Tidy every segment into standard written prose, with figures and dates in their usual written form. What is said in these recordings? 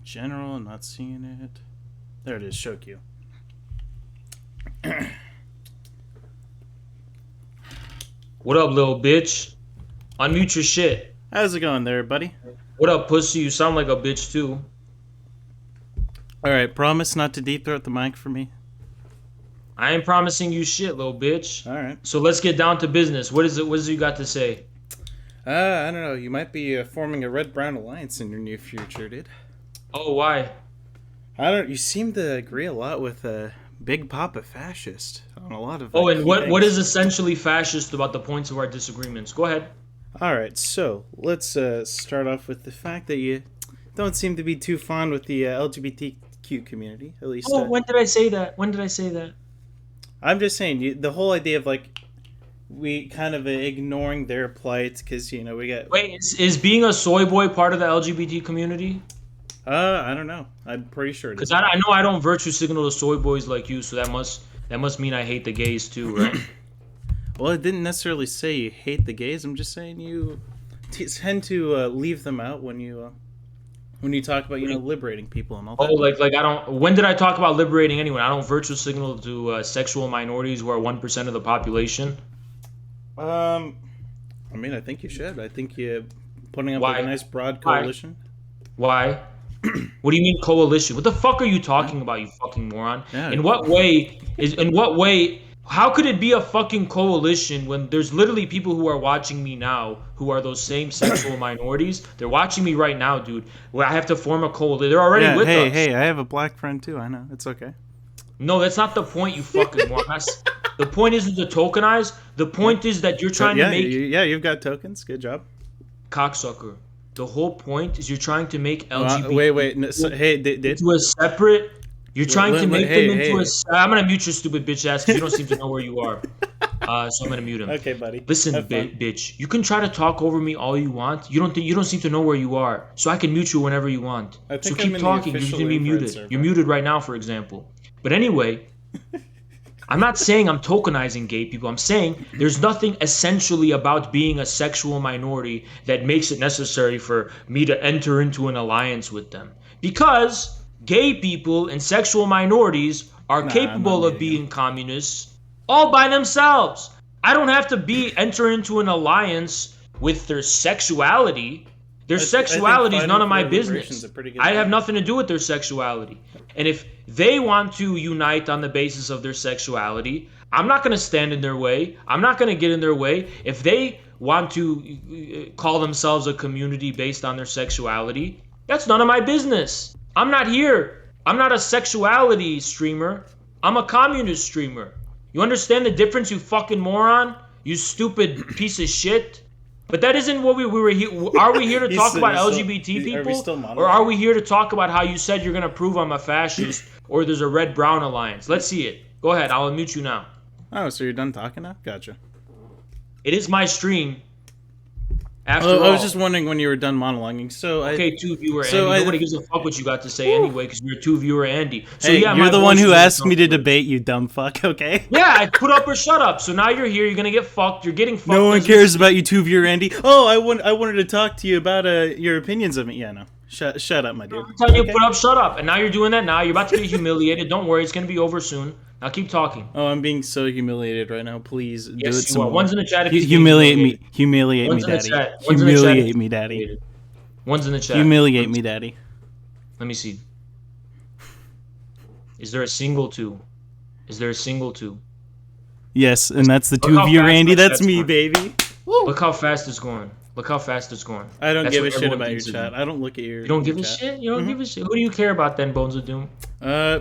General, I'm not seeing it. There it is, show queue. What up, little bitch? Unmute your shit. How's it going there, buddy? What up, pussy? You sound like a bitch, too. Alright, promise not to deep throat the mic for me. I ain't promising you shit, little bitch. Alright. So let's get down to business. What is it you got to say? I don't know. You might be forming a red-brown alliance in your near future, dude. Oh, why? You seem to agree a lot with Big Papa Fascist on a lot of. Oh, and what things. is essentially fascist about the points of our disagreements? Go ahead. Alright, so let's start off with the fact that you don't seem to be too fond with the LGBTQ community, at least. Oh, when did I say that? When did I say that? I'm just saying, the whole idea of like we kind of ignoring their plight because we got. Wait, is being a soy boy part of the LGBT community? I don't know. I'm pretty sure it is. Because I know I don't virtue signal to soy boys like you, so that must mean I hate the gays too, right? Well, it didn't necessarily say you hate the gays. I'm just saying you tend to leave them out when you talk about liberating people and all that. Oh, like I don't. When did I talk about liberating anyone? I don't virtue signal to sexual minorities who are 1% of the population. I mean, I think you should. I think you putting up like a nice broad coalition. Why? What do you mean coalition? What the fuck are you talking about, you fucking moron? Yeah. In what way? How could it be a fucking coalition when there's literally people who are watching me now who are those same sexual minorities? They're watching me right now, dude. Where I have to form a coalition. They're already with us. Hey, I have a black friend too. I know. It's okay. No, that's not the point, you fucking moron. The point isn't to tokenize. The point is that you're trying to make... you've got tokens. Good job. Cocksucker. The whole point is you're trying to make LGBT... Wait. No, into a separate... You're trying to make them into a... I'm going to mute your stupid bitch ass because you don't seem to know where you are. So I'm going to mute him. Okay, buddy. Listen, bitch. You can try to talk over me all you want. You don't seem to know where you are. So I can mute you whenever you want. So keep talking. You can be muted. Server. You're muted right now, for example. But anyway... I'm not saying I'm tokenizing gay people. I'm saying there's nothing essentially about being a sexual minority that makes it necessary for me to enter into an alliance with them. Because gay people and sexual minorities are capable of being communists all by themselves. I don't have to enter into an alliance with their sexuality. Their sexuality is none of my business. I have nothing to do with their sexuality. And if they want to unite on the basis of their sexuality, I'm not going to stand in their way. I'm not going to get in their way. If they want to call themselves a community based on their sexuality, that's none of my business. I'm not here. I'm not a sexuality streamer. I'm a communist streamer. You understand the difference, you fucking moron? You stupid piece of shit? But that isn't what we were here. Are we here to talk about LGBT people? Or are we here to talk about how you said you're going to prove I'm a fascist or there's a red-brown alliance? Let's see it. Go ahead. I'll unmute you now. Oh, so you're done talking now? Gotcha. It is my stream. After all, I was just wondering when you were done monologuing. Okay, two-viewer Andy. Nobody gives a fuck what you got to say anyway because you're a two-viewer Andy. So hey, you're the one who asked me to debate, you dumb fuck, okay? Yeah, I put up or shut up. So now you're here. You're going to get fucked. You're getting fucked. No one cares about you, two-viewer Andy. Oh, I wanted to talk to you about your opinions of me. Yeah, no. Shut up, my dude. I'm telling you, put up, shut up. And now you're doing that now. You're about to get humiliated. Don't worry. It's going to be over soon. Now keep talking. Oh, I'm being so humiliated right now. Please do it some more. One's in the chat. Humiliate me, daddy. Humiliate me, daddy. One's in the chat. Humiliate me, daddy. Let me see. Is there a single two? Yes, and that's the two-viewer Andy. That's me, baby. Woo. Look how fast it's going. I don't give a shit about your chat. I don't look at your. You don't give a shit. You don't give a shit. Who do you care about then, Bonesofdoom?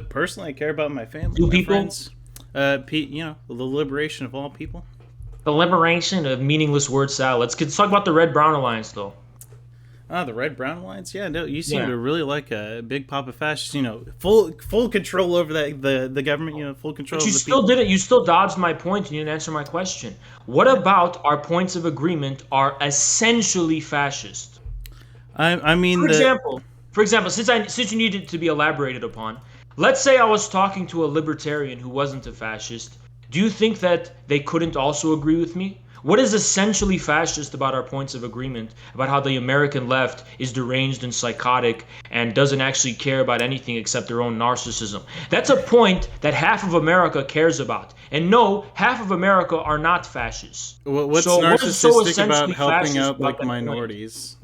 Personally, I care about my family, my people, friends. The liberation of all people. The liberation of meaningless word salad. Let's talk about the Red-Brown Alliance, though. The Red-Brown Alliance? Yeah, no, you seem to really like a Big Papa Fascist, full control over the government, full control but over the people. But you still didn't. You still dodged my point and you didn't answer my question. What about our points of agreement are essentially fascist? I mean, for example, since you need it to be elaborated upon, let's say I was talking to a libertarian who wasn't a fascist. Do you think that they couldn't also agree with me? What is essentially fascist about our points of agreement, about how the American left is deranged and psychotic and doesn't actually care about anything except their own narcissism? That's a point that half of America cares about. And no, half of America are not fascists. What's so narcissistic about helping out like minorities?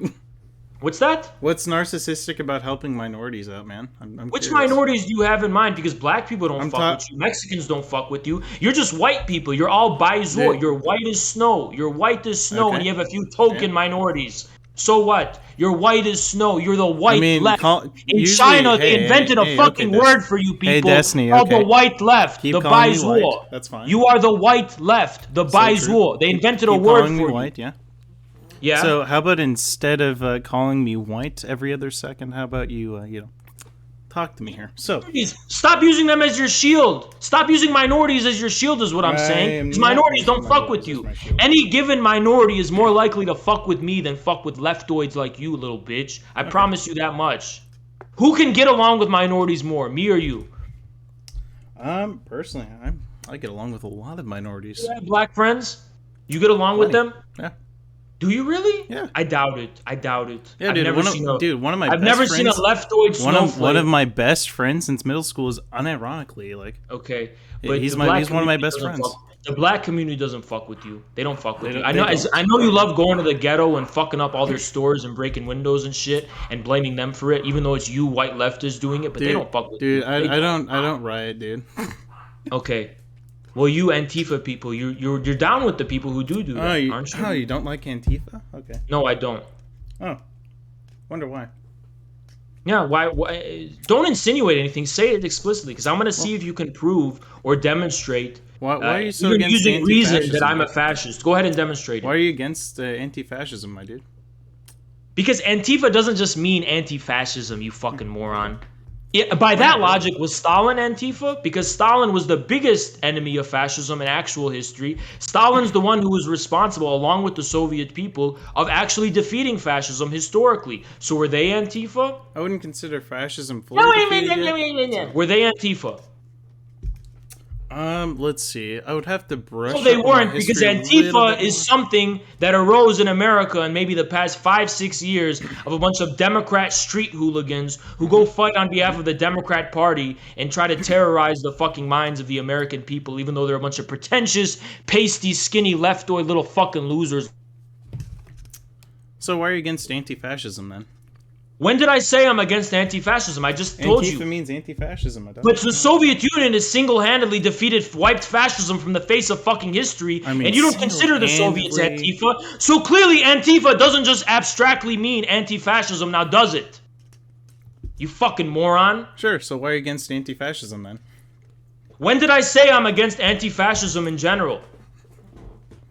What's that? What's narcissistic about helping minorities out, man? I'm Which curious. minorities do you have in mind? Because black people don't fuck with you. Mexicans don't fuck with you. You're just white people. You're all baizor. You're white as snow. You're white as snow, okay. And you have a few token minorities. So what? You're white as snow. You're the white left. In China, they invented a fucking word for you people called the white left, the baizor. That's fine. You are the white left, the baizor. They invented a word for you. White, yeah. Yeah. So how about instead of calling me white every other second, how about you, talk to me here? So stop using them as your shield. Stop using minorities as your shield is what I'm saying. Because minorities don't fuck with you. Any given minority is more likely to fuck with me than fuck with leftoids like you, little bitch. I promise you that much. Who can get along with minorities more, me or you? Personally, I get along with a lot of minorities. You have black friends? You get along with them? Yeah. Do you really? Yeah. I doubt it. Yeah, I've never seen a leftoid snowflake. One of my best friends since middle school is unironically Okay, but he's one of my best friends. The black community doesn't fuck with you. They don't fuck with you. I know you love going to the ghetto and fucking up all their stores and breaking windows and shit and blaming them for it, even though it's you white leftists doing it. But they don't fuck with you. Dude, I don't riot, dude. Okay. Well, you Antifa people, you're down with the people who do that, aren't you? Oh, you don't like Antifa? Okay. No, I don't. Oh, wonder why. Yeah, why? Don't insinuate anything. Say it explicitly, because I'm gonna see if you can prove or demonstrate. Why are you so against using reason that I'm a fascist? Go ahead and demonstrate it. Why are you against anti-fascism, my dude? Because Antifa doesn't just mean anti-fascism, you fucking moron. Yeah, by that logic, was Stalin Antifa? Because Stalin was the biggest enemy of fascism in actual history. Stalin's the one who was responsible, along with the Soviet people, of actually defeating fascism historically. So were they Antifa? I wouldn't consider fascism fully defeated. Were they Antifa? Let's see. I would have to brush. No, they weren't, because Antifa is something that arose in America in maybe the past 5-6 years of a bunch of Democrat street hooligans who go fight on behalf of the Democrat Party and try to terrorize the fucking minds of the American people, even though they're a bunch of pretentious, pasty, skinny, leftoid little fucking losers. So why are you against anti-fascism then? When did I say I'm against anti-fascism? I just told you. Antifa means anti-fascism. But the Soviet Union has single-handedly wiped fascism from the face of fucking history, and you don't consider the Soviets Antifa. So clearly Antifa doesn't just abstractly mean anti-fascism, now does it? You fucking moron. Sure, so why are you against anti-fascism then? When did I say I'm against anti-fascism in general?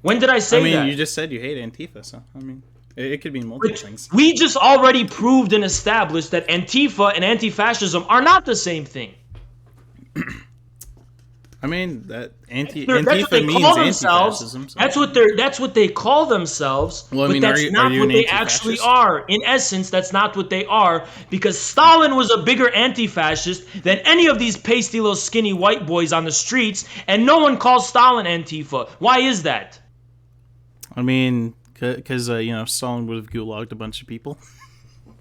When did I say that? I mean, you just said you hate Antifa, so, I mean... It could mean multiple things. We just already proved and established that Antifa and anti-fascism are not the same thing. I mean, that Antifa means anti-fascism. So. That's what they call themselves. Well, I mean, but that's not what they actually are. In essence, that's not what they are, because Stalin was a bigger anti-fascist than any of these pasty little skinny white boys on the streets, and no one calls Stalin Antifa. Why is that? I mean... Because, Stalin would have gulagged a bunch of people.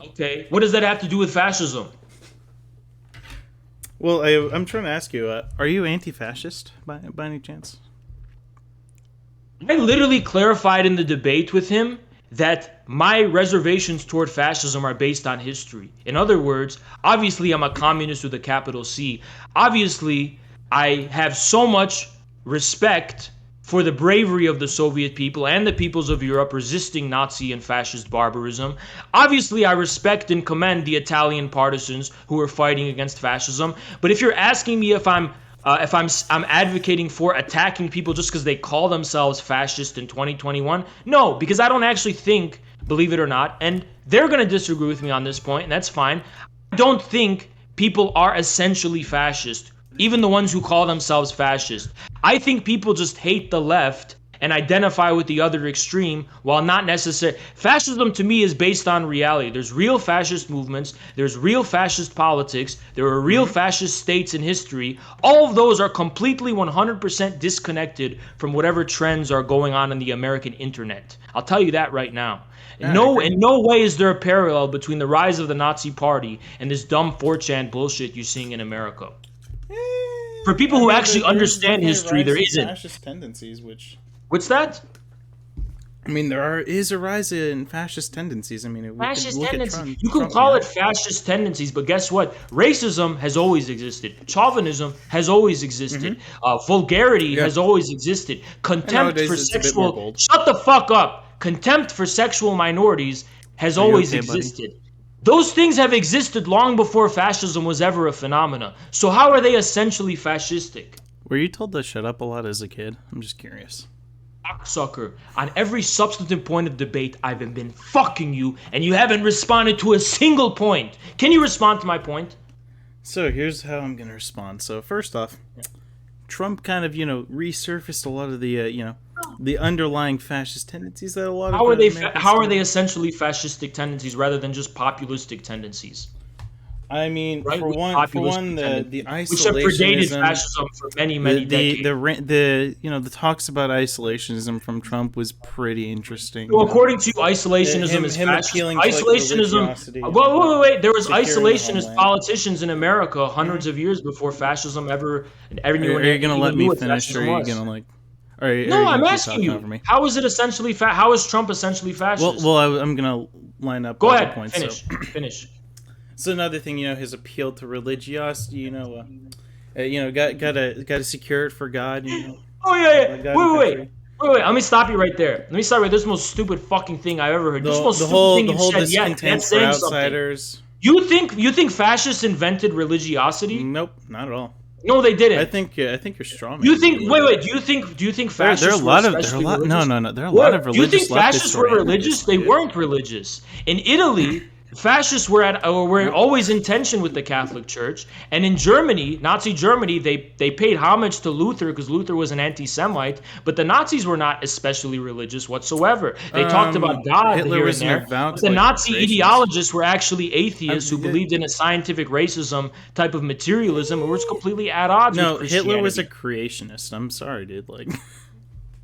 Okay. What does that have to do with fascism? Well, I'm trying to ask you, are you anti-fascist by any chance? I literally clarified in the debate with him that my reservations toward fascism are based on history. In other words, obviously I'm a communist with a capital C. Obviously, I have so much respect for the bravery of the Soviet people and the peoples of Europe resisting Nazi and fascist barbarism. Obviously, I respect and commend the Italian partisans who are fighting against fascism. But if you're asking me if I'm advocating for attacking people just because they call themselves fascist in 2021, no, because I don't actually think, believe it or not, and they're going to disagree with me on this point, and that's fine. I don't think people are essentially fascist. Even the ones who call themselves fascist. I think people just hate the left and identify with the other extreme while not necessarily. Fascism to me is based on reality. There's real fascist movements, there's real fascist politics, there are real fascist states in history. All of those are completely 100% disconnected from whatever trends are going on in the American internet. I'll tell you that right now. In no way is there a parallel between the rise of the Nazi Party and this dumb 4chan bullshit you're seeing in America. For people who actually understand history, there isn't. Fascist tendencies, What's that? I mean, is a rise in fascist tendencies. I mean, fascist tendencies. You can call it fascist tendencies, but guess what? Racism has always existed. Chauvinism has always existed. Vulgarity has always existed. Contempt for sexual. Shut the fuck up. Contempt for sexual minorities has always existed. Buddy? Those things have existed long before fascism was ever a phenomena. So how are they essentially fascistic? Were you told to shut up a lot as a kid? I'm just curious. Cocksucker. On every substantive point of debate, I've been fucking you, and you haven't responded to a single point. Can you respond to my point? So here's how I'm going to respond. So first off, Trump kind of, resurfaced a lot of the, the underlying fascist tendencies that a lot of how are they essentially fascistic tendencies rather than just populistic tendencies? I mean, right? for one, the isolationism, which have predated fascism for many decades. The talks about isolationism from Trump was pretty interesting. Well, according to you, isolationism is fascism. Isolationism. Wait. There was isolationist politicians in America hundreds of years before fascism ever. Are you going to let me finish, or are you going to like? No, I'm asking you. How is it essentially? How is Trump essentially fascist? Well, I'm going to line up. Go ahead. Points, Finish. So another thing, his appeal to religiosity, gotta secure it for God, Oh yeah. Wait. Let me stop you right there. Let me start with this most stupid fucking thing I've ever heard. The whole discontent for outsiders. You think fascists invented religiosity? Nope, not at all. No, they didn't. I think you're strong. You think? Wait. Do you think fascists? There are a lot of religious. There are a lot of religious. Do you think fascists were religious? They weren't religious. In Italy, fascists were always in tension with the Catholic Church, and in Germany, Nazi Germany, they paid homage to Luther because Luther was an anti-Semite, but the Nazis were not especially religious whatsoever. They talked about God Hitler here and there. But the Nazi ideologists were actually atheists who believed in a scientific racism type of materialism, and were completely at odds with Christianity. Hitler was a creationist. I'm sorry, dude.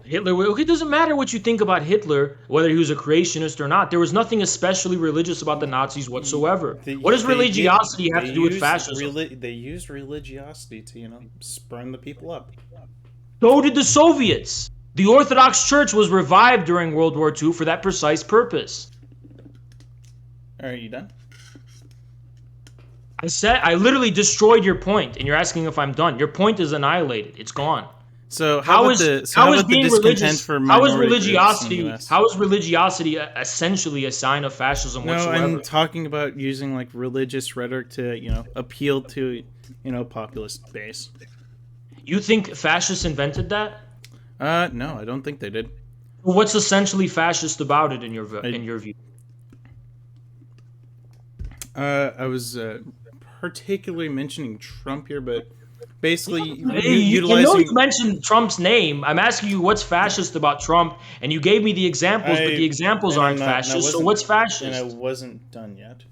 Hitler, it doesn't matter what you think about Hitler, whether he was a creationist or not. There was nothing especially religious about the Nazis whatsoever. What does religiosity have to do with fascism? They used religiosity to, spurn the people up. So did the Soviets. The Orthodox Church was revived during World War II for that precise purpose. All right, you done? I literally destroyed your point, and you're asking if I'm done. Your point is annihilated. It's gone. So how is religiosity essentially a sign of fascism whatsoever? No, I'm talking about using religious rhetoric to appeal to populist base. You think fascists invented that? No, I don't think they did. What's essentially fascist about it in your view? I was particularly mentioning Trump here, but basically, you mentioned Trump's name. I'm asking you what's fascist about Trump, and you gave me the examples, but the examples aren't fascist. So what's fascist? And I wasn't done yet.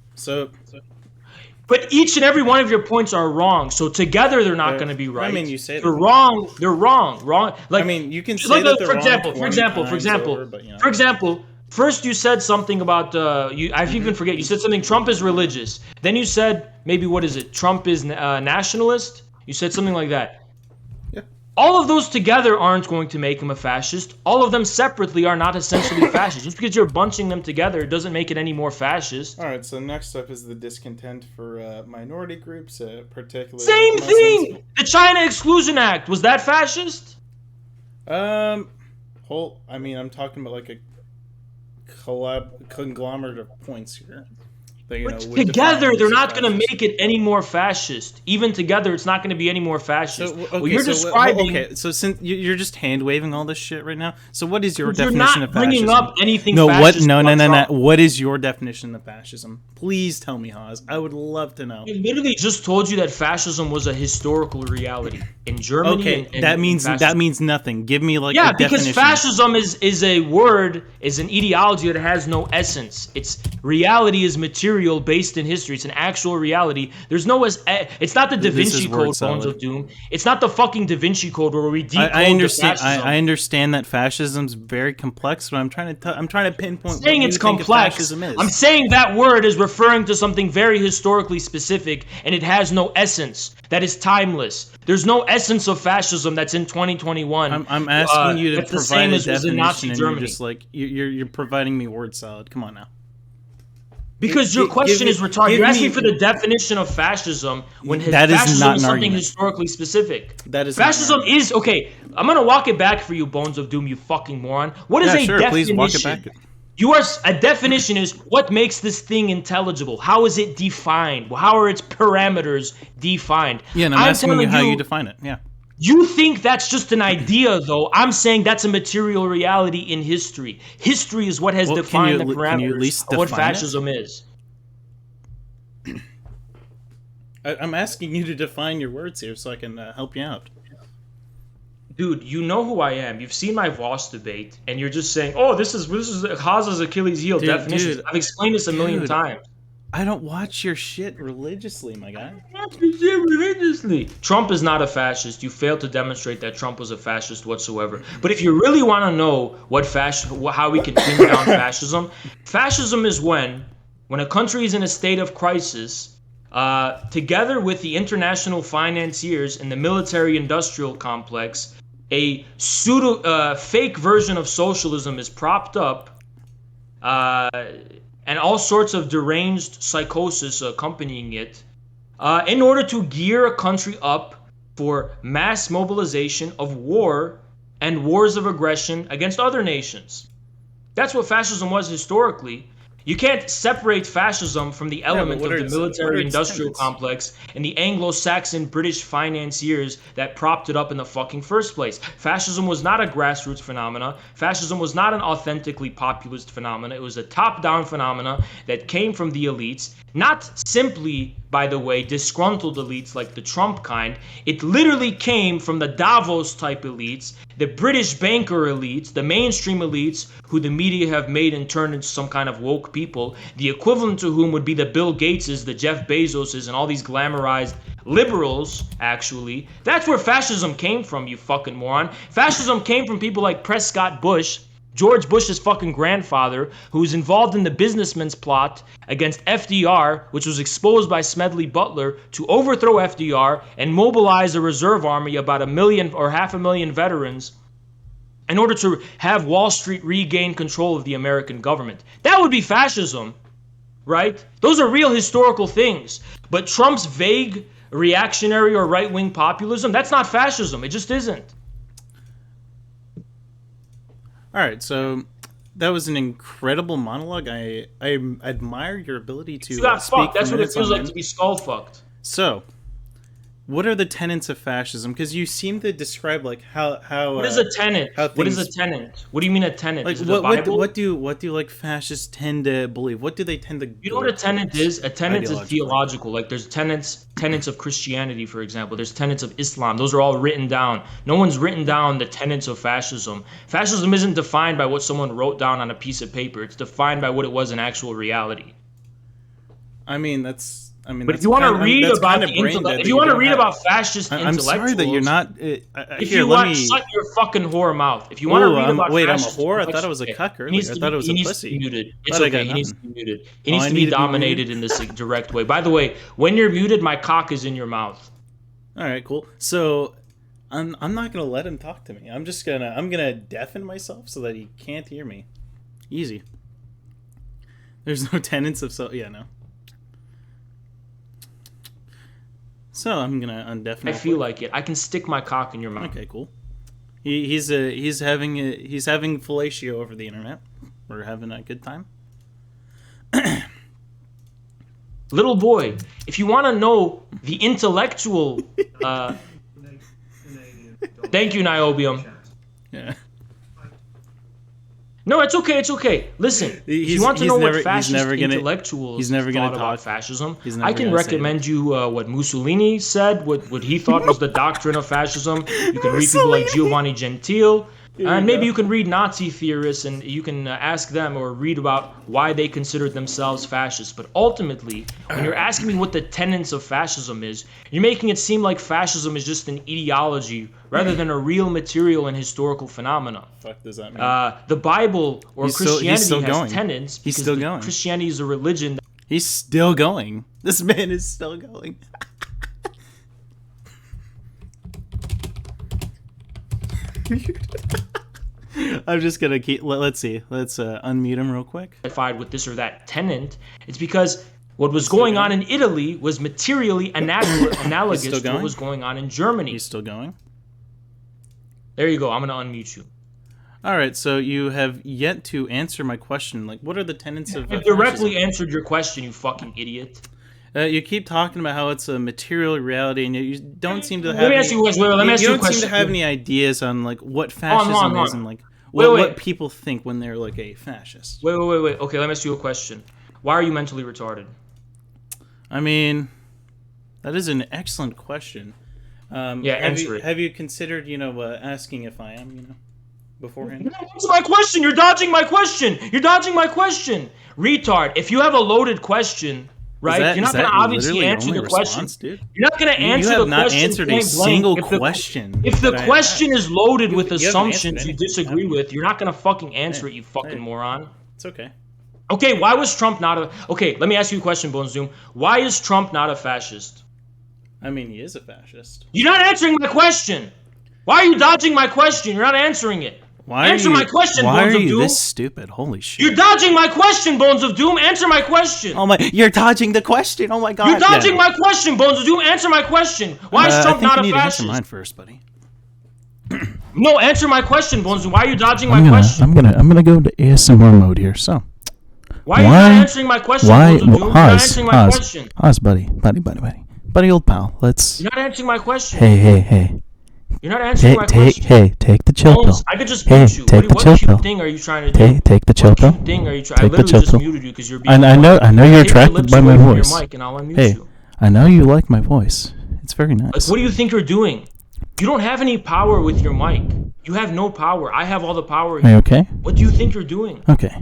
But each and every one of your points are wrong. So together they're not going to be right. I mean, you say they're wrong. They're wrong. Like, I mean, you can say that they're wrong. For example. First, you said something about I even forget. You said something. Trump is religious. Then you said maybe what is it? Trump is nationalist. You said something like that. Yeah. All of those together aren't going to make him a fascist. All of them separately are not essentially fascist. Just because you're bunching them together doesn't make it any more fascist. All right. So next up is the discontent for minority groups, particularly. Same thing. The China Exclusion Act, was that fascist? I'm talking about a conglomerate of points here. that would together they're not going to make it any more fascist. Even together, it's not going to be any more fascist. So, okay, you're describing. Okay, so since you're just hand waving all this shit right now, so what is your definition of fascism? You're not bringing up anything. No, fascist what? No. What is your definition of fascism? Please tell me, Haas. I would love to know. I literally just told you that fascism was a historical reality in Germany. Okay, that means nothing. Give me a definition. Because fascism is a word, is an ideology that has no essence. It's reality is material based in history. It's an actual reality. There's no it's not the Da Vinci Code, Bones of Doom. It's not the fucking Da Vinci Code where we decode I understand. I understand that fascism's very complex, but I'm trying to pinpoint. I'm saying it's complex. Fascism is. I'm saying that word is referring to something very historically specific, and it has no essence. That is timeless. There's no essence of fascism that's in 2021. I'm asking you to provide a definition, and you're just you're providing me word salad. Come on now. Because your question is retarded. You're asking for the definition of fascism when fascism is something historically specific. That is fascism is okay. I'm gonna walk it back for you, Bones of Doom. You fucking moron. What is a definition? Please walk it back. A definition is what makes this thing intelligible. How is it defined? How are its parameters defined? Yeah, and I'm asking you how you define it. Yeah. You think that's just an idea, though. I'm saying that's a material reality in history. History is what has defined the parameters of what fascism is. I'm asking you to define your words here so I can help you out. Dude, you know who I am. You've seen my Voss debate, and you're just saying, "Oh, this is Haas's Achilles heel definition." I've explained this a million times. I don't watch your shit religiously, my guy. Trump is not a fascist. You failed to demonstrate that Trump was a fascist whatsoever. But if you really want to know how we can pin down fascism, fascism is when a country is in a state of crisis, together with the international financiers and the military-industrial complex, a fake version of socialism is propped up, and all sorts of deranged psychosis accompanying it, in order to gear a country up for mass mobilization of war and wars of aggression against other nations. That's what fascism was historically. You can't separate fascism from the element of the military-industrial complex and the Anglo-Saxon British financiers that propped it up in the fucking first place. Fascism was not a grassroots phenomena. Fascism was not an authentically populist phenomena. It was a top-down phenomena that came from the elites, not simply, by the way, disgruntled elites like the Trump kind. It literally came from the Davos-type elites, the British banker elites, the mainstream elites who the media have made and turned into some kind of woke people, the equivalent to whom would be the Bill Gateses, the Jeff Bezoses, and all these glamorized liberals, actually. That's where fascism came from, you fucking moron. Fascism came from people like Prescott Bush, George Bush's fucking grandfather, who was involved in the businessman's plot against FDR, which was exposed by Smedley Butler, to overthrow FDR and mobilize a reserve army, about 1 million or 500,000 veterans, in order to have Wall Street regain control of the American government. That would be fascism, right? Those are real historical things. But Trump's vague reactionary or right-wing populism, that's not fascism. It just isn't. All right, so that was an incredible monologue. I admire your ability to you got speak. Fucked. That's what it feels like to be skull fucked. So, what are the tenets of fascism? Because you seem to describe how. What is a tenet? What is a tenet? What do you mean a tenet? Like, is it the Bible? What do like fascists tend to believe? What do they tend to? You know what a tenet is? A tenet is theological. Like there's tenets of Christianity, for example. There's tenets of Islam. Those are all written down. No one's written down the tenets of fascism. Fascism isn't defined by what someone wrote down on a piece of paper. It's defined by what it was in actual reality. But if you want to read about fascist intellectuals, I'm sorry that you're not. Shut your fucking whore mouth. If you want to read about fascist, I'm a whore. I thought it was a cucker. I thought it was a pussy. He needs to be muted. It's okay. He needs to be muted. He needs to be dominated in this direct way. By the way, when you're muted, my cock is in your mouth. All right, cool. So I'm not gonna let him talk to me. I'm gonna deafen myself so that he can't hear me. Easy. There's no tenets of no. So I'm gonna undeafen. I feel like it. I can stick my cock in your mouth. Okay, cool. He's having fellatio over the internet. We're having a good time. Little boy, if you want to know the intellectual... Thank you, Niobium. Yeah. No, it's okay. It's okay. Listen, if you want to know what fascist intellectuals thought about fascism, I can recommend you what Mussolini said, what he thought was the doctrine of fascism. You can read people like Giovanni Gentile, and maybe you can read Nazi theorists, and you can ask them or read about why they considered themselves fascists. But ultimately, when you're asking me what the tenets of fascism is, you're making it seem like fascism is just an ideology rather than a real material and historical phenomenon. Fuck does that mean? The Bible or Christianity has tenets because still going. Christianity is a religion. He's still going. This man is still going. I'm just gonna keep. Let's see. Let's unmute him real quick. With this or that tenant, it's because what was going on in Italy was materially analogous to what was going on in Germany. He's still going. There you go. I'm gonna unmute you. All right. So you have yet to answer my question. Like, what are the tenets of? I directly answered your question, you fucking idiot. You keep talking about how it's a material reality, and you don't seem to have. Let me ask you a question. You don't seem to have any ideas on like what fascism is and like what people think when they're like a fascist. Wait. Okay, let me ask you a question. Why are you mentally retarded? I mean, that is an excellent question. Answer it. Have you considered, asking if I am, beforehand? That's my question. You're dodging my question. Retard. If you have a loaded question. Right, you're not going to obviously answer the question. Dude? You're not going to answer the question. You have not answered a single question. If the question is loaded with assumptions you disagree with, you're not going to fucking answer it, you fucking moron. It's okay. Okay, why was Trump not a... Okay, let me ask you a question, Bonesofdoom. Why is Trump not a fascist? I mean, he is a fascist. You're not answering my question. Why are you dodging my question? You're not answering it. Answer my question, Bones of Doom. Why are you this stupid? Holy shit. You're dodging my question, Bones of Doom. Answer my question. Oh my, you're dodging the question. Oh my god. You're dodging my question, Bones of Doom. Answer my question. Why is Trump not a fascist? You need to answer mine first, buddy. No, answer my question, Bones of Doom. Why are you dodging my question? I'm gonna go into ASMR mode here, so. Why are you not answering my question, Bones of Doom? You're not answering my question. Buddy old pal, let's... You're not answering my question. Hey. You're not answering my question. Take the chill pill. I could just mute you. Take the chill pill. What thing are you trying to do? Take the chill pill. What thing are you trying to do? I literally just muted you because you're being... I know you're attracted by my voice. Hey, I know you like my voice. It's very nice. Like, what do you think you're doing? You don't have any power with your mic. You have no power. I have all the power here. Are you okay? What do you think you're doing? Okay.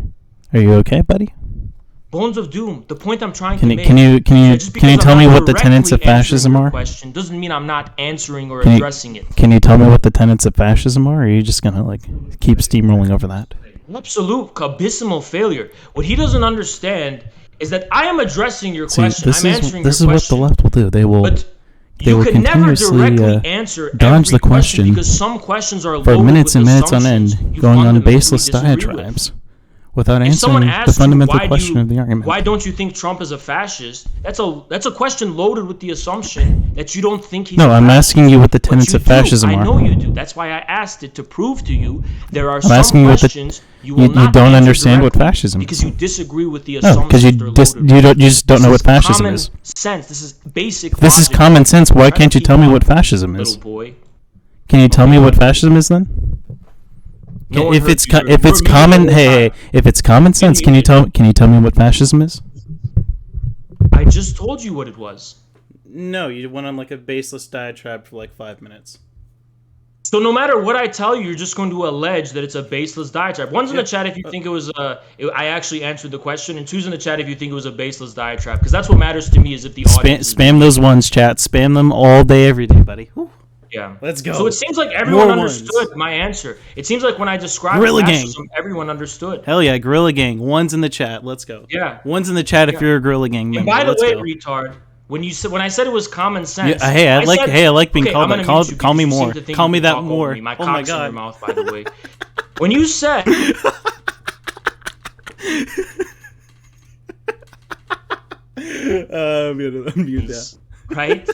Are you okay, buddy? Bones of Doom. The point I'm trying to make. Can you tell me what the tenets of fascism are? Question doesn't mean I'm not answering or addressing it. Can you tell me what the tenets of fascism are, or are you just gonna like keep steamrolling over that? Absolute abysmal failure. What he doesn't understand is that I am addressing your question. I'm answering your question. This is what the left will do. They will continuously dodge the question because some questions are for minutes and minutes on end, going on baseless diatribes. Without answering the fundamental question of the argument. Why don't you think Trump is a fascist? That's a question loaded with the assumption that you don't think he's a fascist. No, I'm asking you what the tenets of fascism are. I know you do. That's why I asked it to prove to you there are some questions you will not don't understand what fascism is. Because you disagree with the assumptions. No, because you just don't know what fascism is. Common sense. This is basic logic. This is common sense. Why can't you tell me what fascism is? Little boy. Can you tell me what fascism is then? If it's common sense, can you tell me what fascism is? I just told you what it was. No, you went on like a baseless diatribe for like 5 minutes. So no matter what I tell you, you're just going to allege that it's a baseless diatribe. One's in the chat if you think it was I actually answered the question, and two's in the chat if you think it was a baseless diatribe, because that's what matters to me is if the audience spam those ones, chat. Spam them all day, every day, buddy. Whew. Yeah. Let's go. So it seems like everyone understood my answer. It seems like when I described fascism, everyone understood. Hell yeah, Gorilla Gang. One's in the chat. Let's go. Yeah. One's in the chat if you're a Gorilla Gang member. And by the way, retard, when I said it was common sense. I like being called that. Call me more. Call me that more. My cock's in your mouth, by the way. When you said I'm gonna unmute that. Right?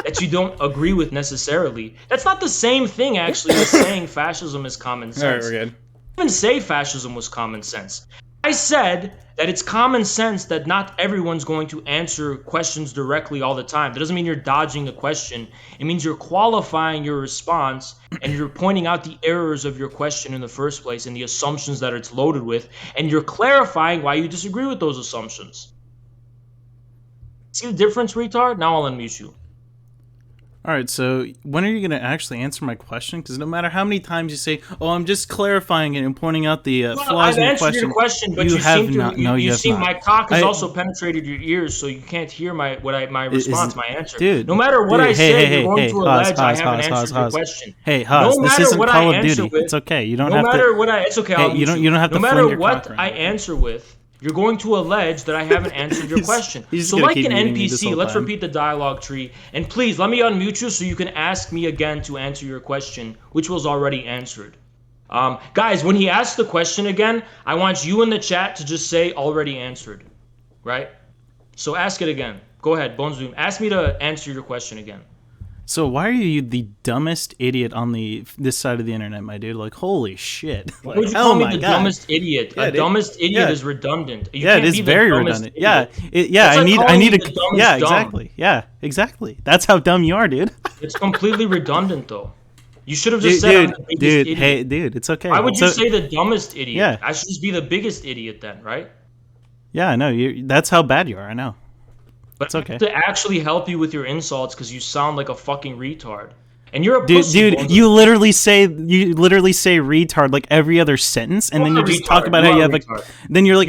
That you don't agree with necessarily. That's not the same thing, actually, as saying fascism is common sense. All right, we're good. I didn't even say fascism was common sense. I I said that it's common sense that not everyone's going to answer questions directly all the time. That doesn't mean you're dodging the question. It means you're qualifying your response and you're pointing out the errors of your question in the first place and the assumptions that it's loaded with, and you're clarifying why you disagree with those assumptions. See the difference, retard? Now I'll unmute you. All right, so when are you going to actually answer my question? Because no matter how many times you say, "Oh, I'm just clarifying it and pointing out the flaws in your question," I've answered your question, but you have seem to. not. No, you have not. My cock has also penetrated your ears, so you can't hear my response, my answer. Dude, no matter what I say, you're going to allege I haven't answered your question. Hey, Haas, this isn't Call of Duty. It's okay. You don't have to. No matter what it's okay. Hey, you don't have to. No matter what I answer with, you're going to allege that I haven't answered your question. So like an NPC, let's repeat the dialogue tree. And please, let me unmute you so you can ask me again to answer your question, which was already answered. Guys, when he asks the question again, I want you in the chat to just say already answered. Right? So ask it again. Go ahead, Bonesofdoom. Ask me to answer your question again. So why are you the dumbest idiot on this side of the internet, my dude? Like, holy shit! Like, would you call me the dumbest idiot? Yeah, dumbest idiot is redundant. It is very redundant. Idiot. I need a. Yeah, exactly. Yeah, exactly. That's how dumb you are, dude. It's completely redundant, though. You should have just said I'm the biggest idiot. Hey, dude, it's okay. Why would you say the dumbest idiot? Yeah. I should just be the biggest idiot then, right? Yeah, I know. That's how bad you are. I know. But it's okay. To actually help you with your insults because you sound like a fucking retard. And you're a pussy. Dude, you literally say retard like every other sentence, and then you just talk about how you have like. Then you're like,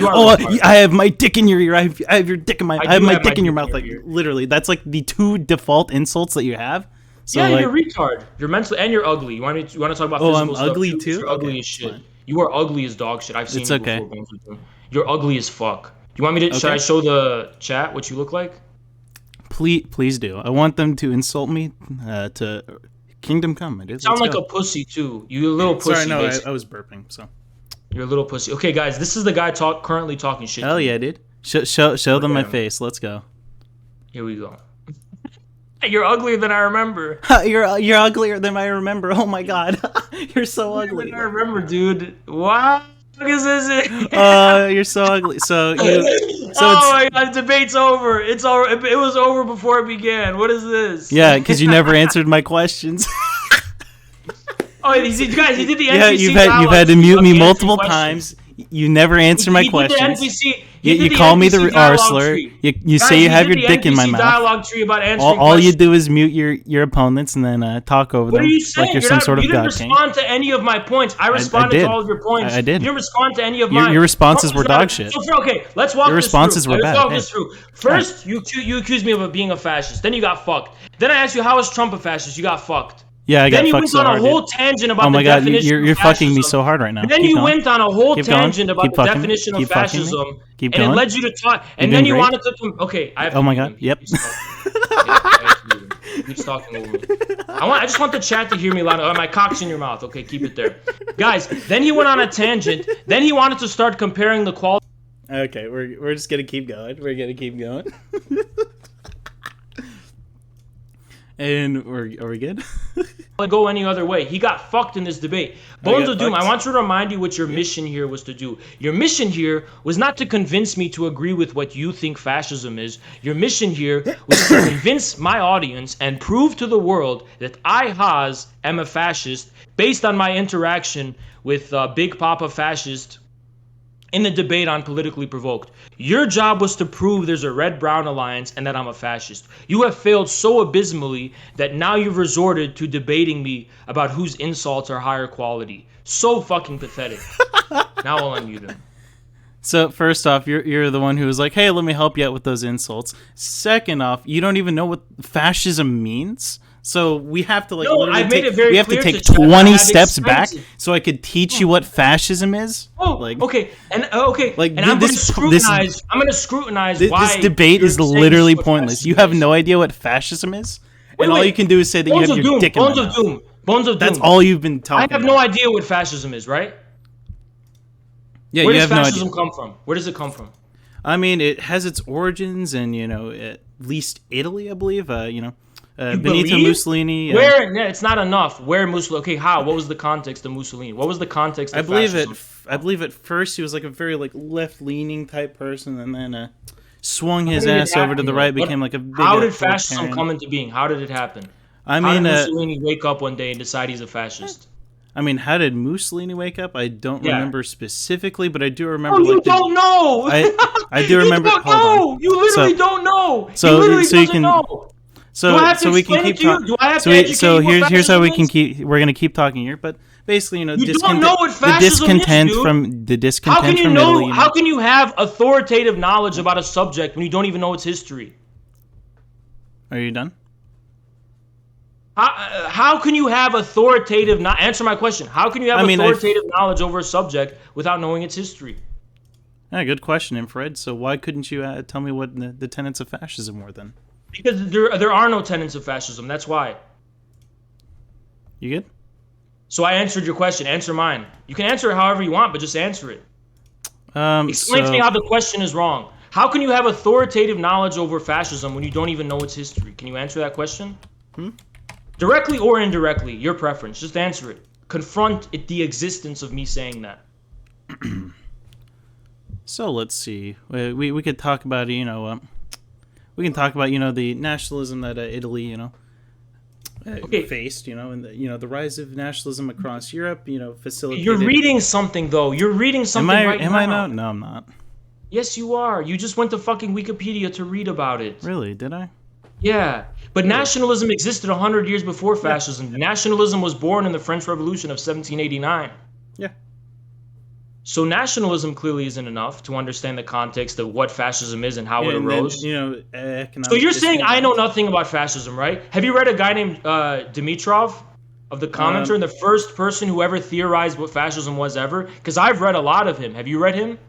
I have my dick in your ear. I have your dick in my. I have my dick in your mouth. Like literally, that's like the two default insults that you have. So, yeah, you're a retard. You're mentally and you're ugly. You want to talk about physical stuff? I'm ugly too. You're ugly as shit. Fine. You are ugly as dog shit. I've seen you before. You're ugly as fuck. You want me to? Should I show the chat what you look like? Please do. I want them to insult me to Kingdom Come. I do. Sound like a pussy too. You a little pussy. Sorry, no, I was burping. So you're a little pussy. Okay, guys, this is the guy currently talking shit. Hell yeah, dude. Show them my face. Let's go. Here we go. You're uglier than I remember. You're uglier than I remember. Oh my god, you're so ugly. I remember, dude. Wow. What is this? You're so ugly. So my god, debate's over. It's over. It was over before it began. What is this? Yeah, because you never answered my questions. Oh, guys, he did the NPC. Yeah, you've had to mute me multiple times. You never answer my questions. You call me the R slur. You say you have your dick in my mouth. Dialogue tree about answering all you do is mute your opponents and then talk over them. What are you saying? Like you're some sort of god king. You didn't respond to any of my points. I responded to all of your points. I did. You didn't respond to any of mine. Your responses were dog shit. Okay, let's walk this through. Your responses were bad. Let's walk this through. First, you accused me of being a fascist. Then you got fucked. Then I asked you, how is Trump a fascist? You got fucked. Yeah, I got fucked so hard. Then you went on a whole tangent about the definition of fascism. You're fucking me so hard right now. And then you went on a whole tangent about the definition of fascism. And it led you to talk. And then you wanted to... Okay, I have to... Oh my god, yep. Keep talking over me. I just want the chat to hear me loud. Oh, my cock's in your mouth. Okay, keep it there. Guys, then he went on a tangent. Then he wanted to start comparing the quality... Okay, we're just going to keep going. We're going to keep going. And are we good? Go any other way. He got fucked in this debate. Bonesofdoom, I want to remind you what your mission here was to do. Your mission here was not to convince me to agree with what you think fascism is. Your mission here was to convince my audience and prove to the world that I, Haas, am a fascist based on my interaction with Big Papa Fascist in the debate on Politically Provoked. Your job was to prove there's a red-brown alliance and that I'm a fascist. You have failed so abysmally that now you've resorted to debating me about whose insults are higher quality. So fucking pathetic. Now I'll unmute him. So first off, you're the one who was like, hey, let me help you out with those insults. Second off, you don't even know what fascism means. So we have to we have to take 20 steps back so I could teach you what fascism is. Okay, and I'm going to scrutinize. I'm going to scrutinize why this debate is literally pointless. You have no idea what fascism is, and all you can do is say that you have your dick in my mouth. Bonesofdoom. That's all you've been talking about. I have no idea what fascism is, right? Yeah, where does fascism come from? Where does it come from? I mean, it has its origins in at least Italy, I believe. Benito Mussolini. Where? Yeah, it's not enough. Where Mussolini? Okay, how? What was the context of Mussolini? What was the context of fascism? I believe at first he was like a very like left-leaning type person, and then swung his ass over to the right, became like a big. How did fascism come into being? How did it happen? I mean, how did Mussolini wake up one day and decide he's a fascist? I mean, how did Mussolini wake up? I don't remember specifically, but I do remember. Oh, you don't know! I do remember. You don't know! You literally don't know! So, he literally you can. Know. So we can keep talking. So here's how we can keep. We're gonna keep talking here, but basically, you don't know what fascism is, dude. The discontent from Italy. How can you have authoritative knowledge about a subject when you don't even know its history? Are you done? How can you have authoritative? Answer my question. How can you have authoritative knowledge over a subject without knowing its history? Yeah, good question, Infrared. So why couldn't you tell me what the tenets of fascism were then? Because there are no tenets of fascism. That's why. You good? So I answered your question. Answer mine. You can answer it however you want, but just answer it. Explain to me how the question is wrong. How can you have authoritative knowledge over fascism when you don't even know its history? Can you answer that question? Directly or indirectly, your preference. Just answer it. Confront the existence of me saying that. So let's see. We could talk about we can talk about the nationalism that Italy faced and the rise of nationalism across Europe facilitated. You're reading something though. You're reading something right now. Am I not? No, I'm not. Yes, you are. You just went to fucking Wikipedia to read about it. Really? Did I? Yeah. But nationalism existed 100 years before fascism. Nationalism was born in the French Revolution of 1789. Yeah. So nationalism clearly isn't enough to understand the context of what fascism is and how it arose. So you're saying I know nothing about fascism, right? Have you read a guy named Dimitrov of the Commenter, the first person who ever theorized what fascism was ever? Because I've read a lot of him. Have you read him?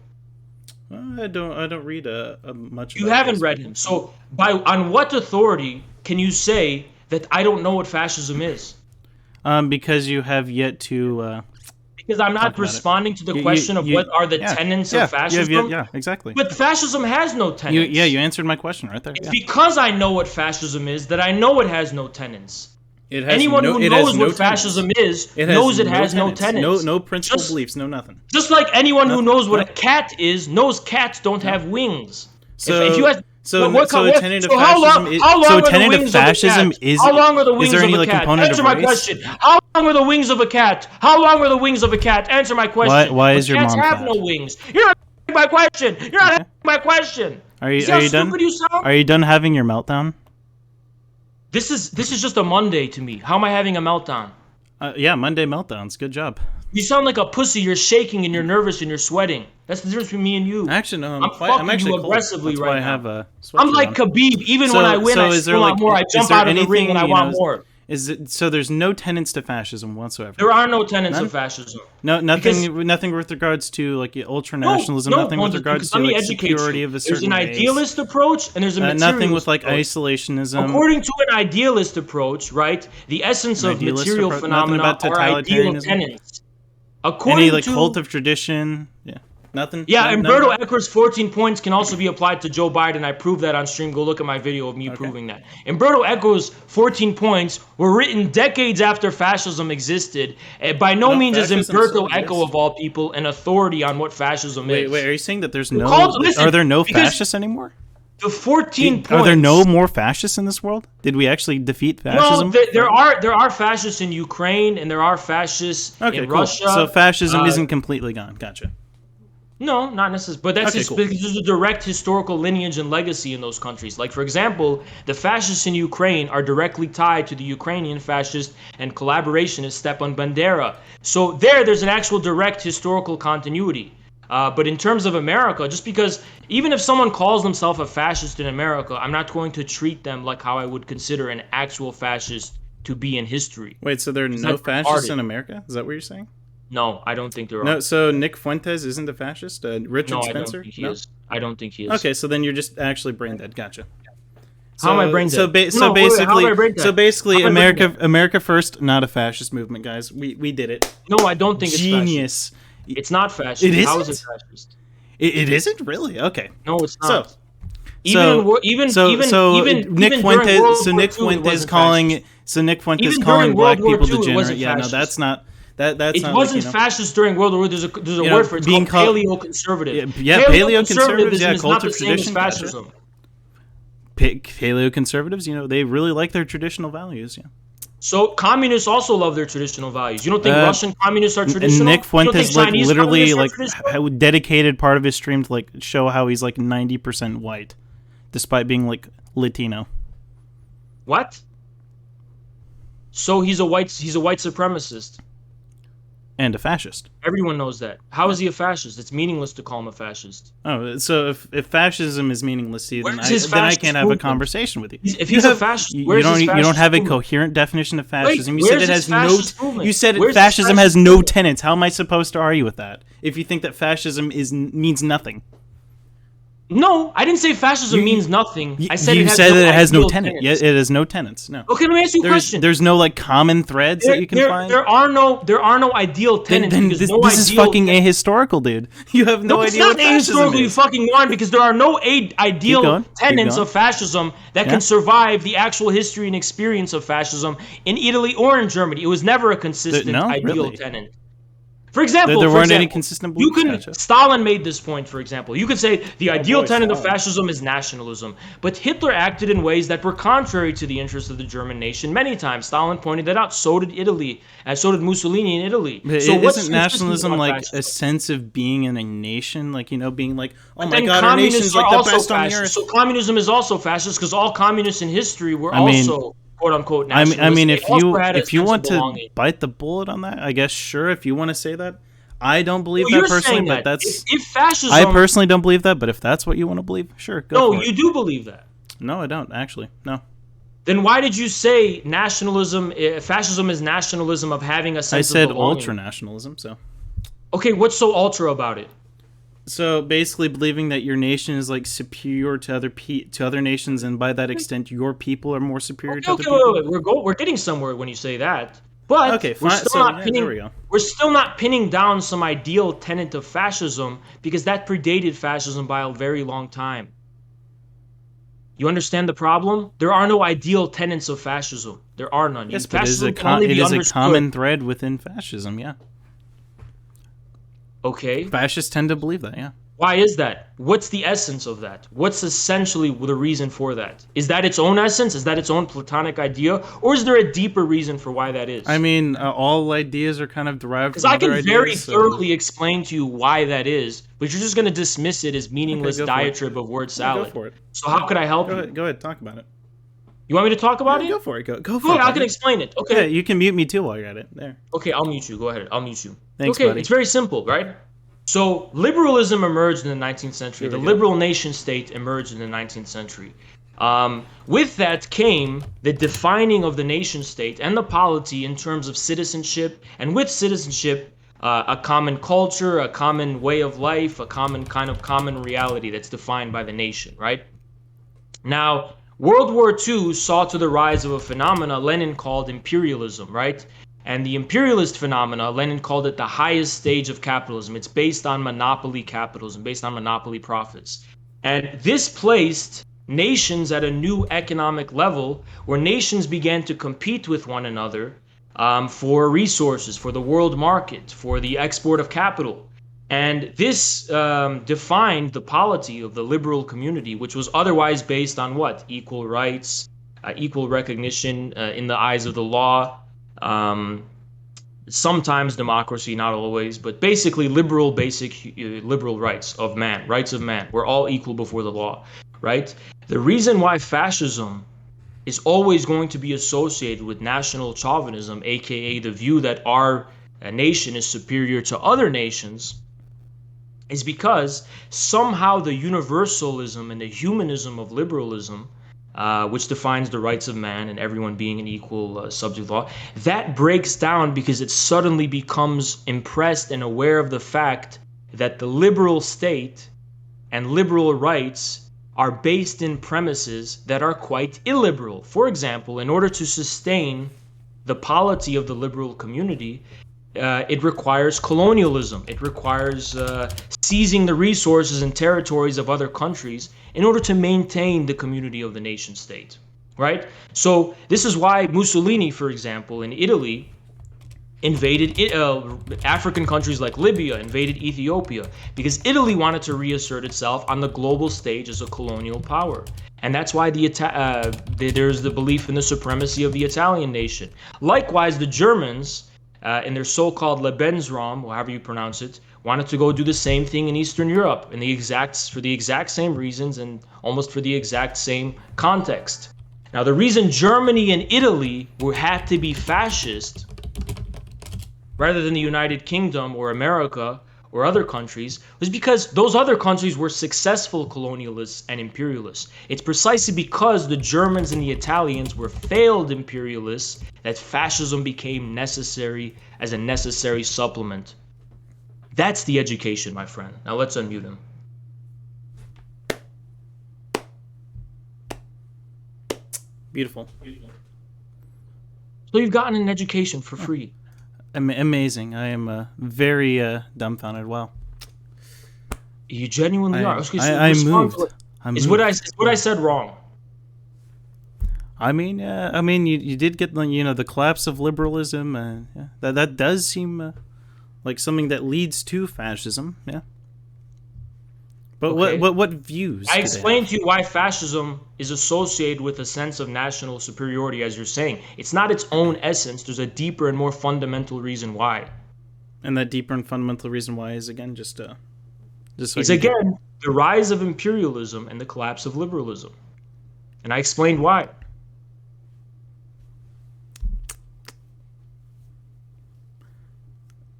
I don't read much. You haven't read him. So on what authority can you say that I don't know what fascism is? Because you have yet to. Because I'm not responding to the question of what are the tenets of fascism. Yeah, exactly. But fascism has no tenets. You answered my question right there. It's because I know what fascism is that I know it has no tenets. Anyone who knows what fascism is knows it has no tenets. No principal beliefs, no nothing. Just like anyone who knows what a cat is knows cats don't have wings. So a tenet of fascism is how long are the wings of a cat? Answer my question. How long are the wings of a cat? How long are the wings of a cat? Answer my question. Why is your mom fat? Cats have no wings. You're not answering my question. You're not answering my question. Are you done? Are you done having your meltdown? This is just a Monday to me. How am I having a meltdown? Yeah, Monday meltdowns. Good job. You sound like a pussy. You're shaking and you're nervous and you're sweating. That's the difference between me and you. Actually, no. I'm actually you aggressively right now. I have a I'm like on. Khabib. Even when I win, I still want more. I jump out of the ring and I want more. So there's no tenets to fascism whatsoever. There are no tenets of fascism. Nothing with regards to like ultra nationalism. Nothing with regards to like security of a certain. There's an idealist approach and there's a materialist nothing with like approach. Isolationism. According to an idealist approach, right? The essence of material phenomena are ideal tenets. Any cult of tradition, nothing. Yeah, Umberto Eco's 14 points can also be applied to Joe Biden. I proved that on stream. Go look at my video of me proving that. Umberto Eco's 14 points were written decades after fascism existed. By no means is Umberto Eco, of all people, an authority on what fascism is. Wait, are you saying that there's are there no fascists anymore? The 14 points. Are there no more fascists in this world? Did we actually defeat fascism? No, there are fascists in Ukraine and there are fascists in Russia. So fascism isn't completely gone. Gotcha. No, not necessarily. But that's because there's a direct historical lineage and legacy in those countries. Like, for example, the fascists in Ukraine are directly tied to the Ukrainian fascist and collaborationist Stepan Bandera. So there's an actual direct historical continuity. But in terms of America, just because even if someone calls themselves a fascist in America, I'm not going to treat them like how I would consider an actual fascist to be in history. Wait, so there are no fascists in America? Is that what you're saying? No, I don't think there are. No, so Nick Fuentes isn't a fascist? Richard Spencer? I don't think he is. I don't think he is. Okay, so then you're just actually brain dead. Gotcha. How am I brain dead? So basically, America First, not a fascist movement, guys. We did it. No, I don't think Genius. It's fascist. It's not fascist. It isn't? How is it fascist? It isn't? Really? Okay. No, it's not. Nick Fuentes calling black people degenerate. Yeah, no, that's not. It wasn't fascist during World War II. There's a word for it. It's called paleoconservative. Yeah, paleoconservatives. Yeah, cult of tradition. Fascism. Paleoconservatives, they really like their traditional values. Yeah. So communists also love their traditional values. You don't think Russian communists are traditional? Nick Fuentes literally dedicated part of his stream to show how he's 90% white, despite being Latino. What? So he's a white supremacist. And a fascist. Everyone knows that. How is he a fascist? It's meaningless to call him a fascist. Oh, so if fascism is meaningless to you, then I can't have a conversation with you. If he's a fascist, you don't have a coherent definition of fascism. You said it has no. You said fascism has no tenets. How am I supposed to argue with that if you think that fascism means nothing? No, I didn't say fascism means nothing. I said you said that it has no tenets. Yeah, it has no tenets. No. Okay, let me ask you a question. There's no common threads that you can find. There are no ideal tenets. Then this is fucking ahistorical, dude. You have no idea what fascism is. It's not ahistorical, you fucking moron, because there are no ideal tenets of fascism that can survive the actual history and experience of fascism in Italy or in Germany. It was never a consistent ideal tenet. For example, there weren't any consistent beliefs. Stalin made this point, for example. You could say the ideal tenet of fascism is nationalism. But Hitler acted in ways that were contrary to the interests of the German nation many times. Stalin pointed that out. So did Italy. And so did Mussolini in Italy. But so isn't nationalism a sense of being in a nation? Being oh my God, our nation's the best on the earth. So communism is also fascist because all communists in history were also... quote unquote nationalist. I mean, if you want to bite the bullet on that, I guess sure. If you want to say that, I don't believe that personally. But that's if fascism. I personally don't believe that. But if that's what you want to believe, sure. Go for it. You do believe that. No, I don't actually. No. Then why did you say nationalism? Fascism is nationalism of having a sense of belonging. I said ultra nationalism. So. Okay, what's so ultra about it? So basically, believing that your nation is superior to other nations, and by that extent, your people are more superior to other people. Wait. We're getting somewhere when you say that. But we're still not pinning down some ideal tenet of fascism because that predated fascism by a very long time. You understand the problem? There are no ideal tenets of fascism. There are none. Yes, but it is a common thread within fascism. Yeah. Okay. Fascists tend to believe that, yeah. Why is that? What's the essence of that? What's essentially the reason for that? Is that its own essence? Is that its own Platonic idea? Or is there a deeper reason for why that is? I mean, all ideas are kind of derived from other ideas. Because I can very thoroughly explain to you why that is, but you're just going to dismiss it as meaningless diatribe of word salad. Go for it. So how could I help you? Go ahead, talk about it. You want me to talk about it? Go for it. Go for it. I can explain it. Okay. Yeah, you can mute me too while you're at it. There. Okay, I'll mute you. Go ahead. I'll mute you. Thanks, buddy. It's very simple, right? So liberalism emerged in the 19th century. The liberal nation state emerged in the 19th century. With that came the defining of the nation state and the polity in terms of citizenship, and with citizenship, a common culture, a common way of life, a common reality that's defined by the nation, right? Now, World War II saw to the rise of a phenomena Lenin called imperialism, right? And the imperialist phenomena, Lenin called it the highest stage of capitalism. It's based on monopoly capitalism, based on monopoly profits. And this placed nations at a new economic level where nations began to compete with one another for resources, for the world market, for the export of capital. And this defined the polity of the liberal community, which was otherwise based on what? Equal rights, equal recognition in the eyes of the law, sometimes democracy, not always, but basically liberal rights of man, rights of man. We're all equal before the law, right? The reason why fascism is always going to be associated with national chauvinism, aka the view that our nation is superior to other nations, is because somehow the universalism and the humanism of liberalism, which defines the rights of man and everyone being an equal subject of law, that breaks down because it suddenly becomes impressed and aware of the fact that the liberal state and liberal rights are based in premises that are quite illiberal. For example, in order to sustain the polity of the liberal community, it requires colonialism. It requires seizing the resources and territories of other countries in order to maintain the community of the nation state, right? So this is why Mussolini, for example, in Italy, invaded African countries like Libya, invaded Ethiopia, because Italy wanted to reassert itself on the global stage as a colonial power. And that's why there's the belief in the supremacy of the Italian nation. Likewise, the Germans, in their so-called Lebensraum, or however you pronounce it, wanted to go do the same thing in Eastern Europe for the exact same reasons and almost for the exact same context. Now, the reason Germany and Italy had to be fascist rather than the United Kingdom or America or other countries was because those other countries were successful colonialists and imperialists. It's precisely because the Germans and the Italians were failed imperialists that fascism became necessary as a necessary supplement. That's the education, my friend. Now let's unmute him. Beautiful. So you've gotten an education for free. Amazing. I am very dumbfounded. Wow. You genuinely are. I'm moved. Is what I said wrong? I mean, you did get the collapse of liberalism. That does seem like something that leads to fascism. Yeah. But okay. what views? I explained to you why fascism is associated with a sense of national superiority, as you're saying. It's not its own essence. There's a deeper and more fundamental reason why. And that deeper and fundamental reason why is again just so it's again the rise of imperialism and the collapse of liberalism. And I explained why.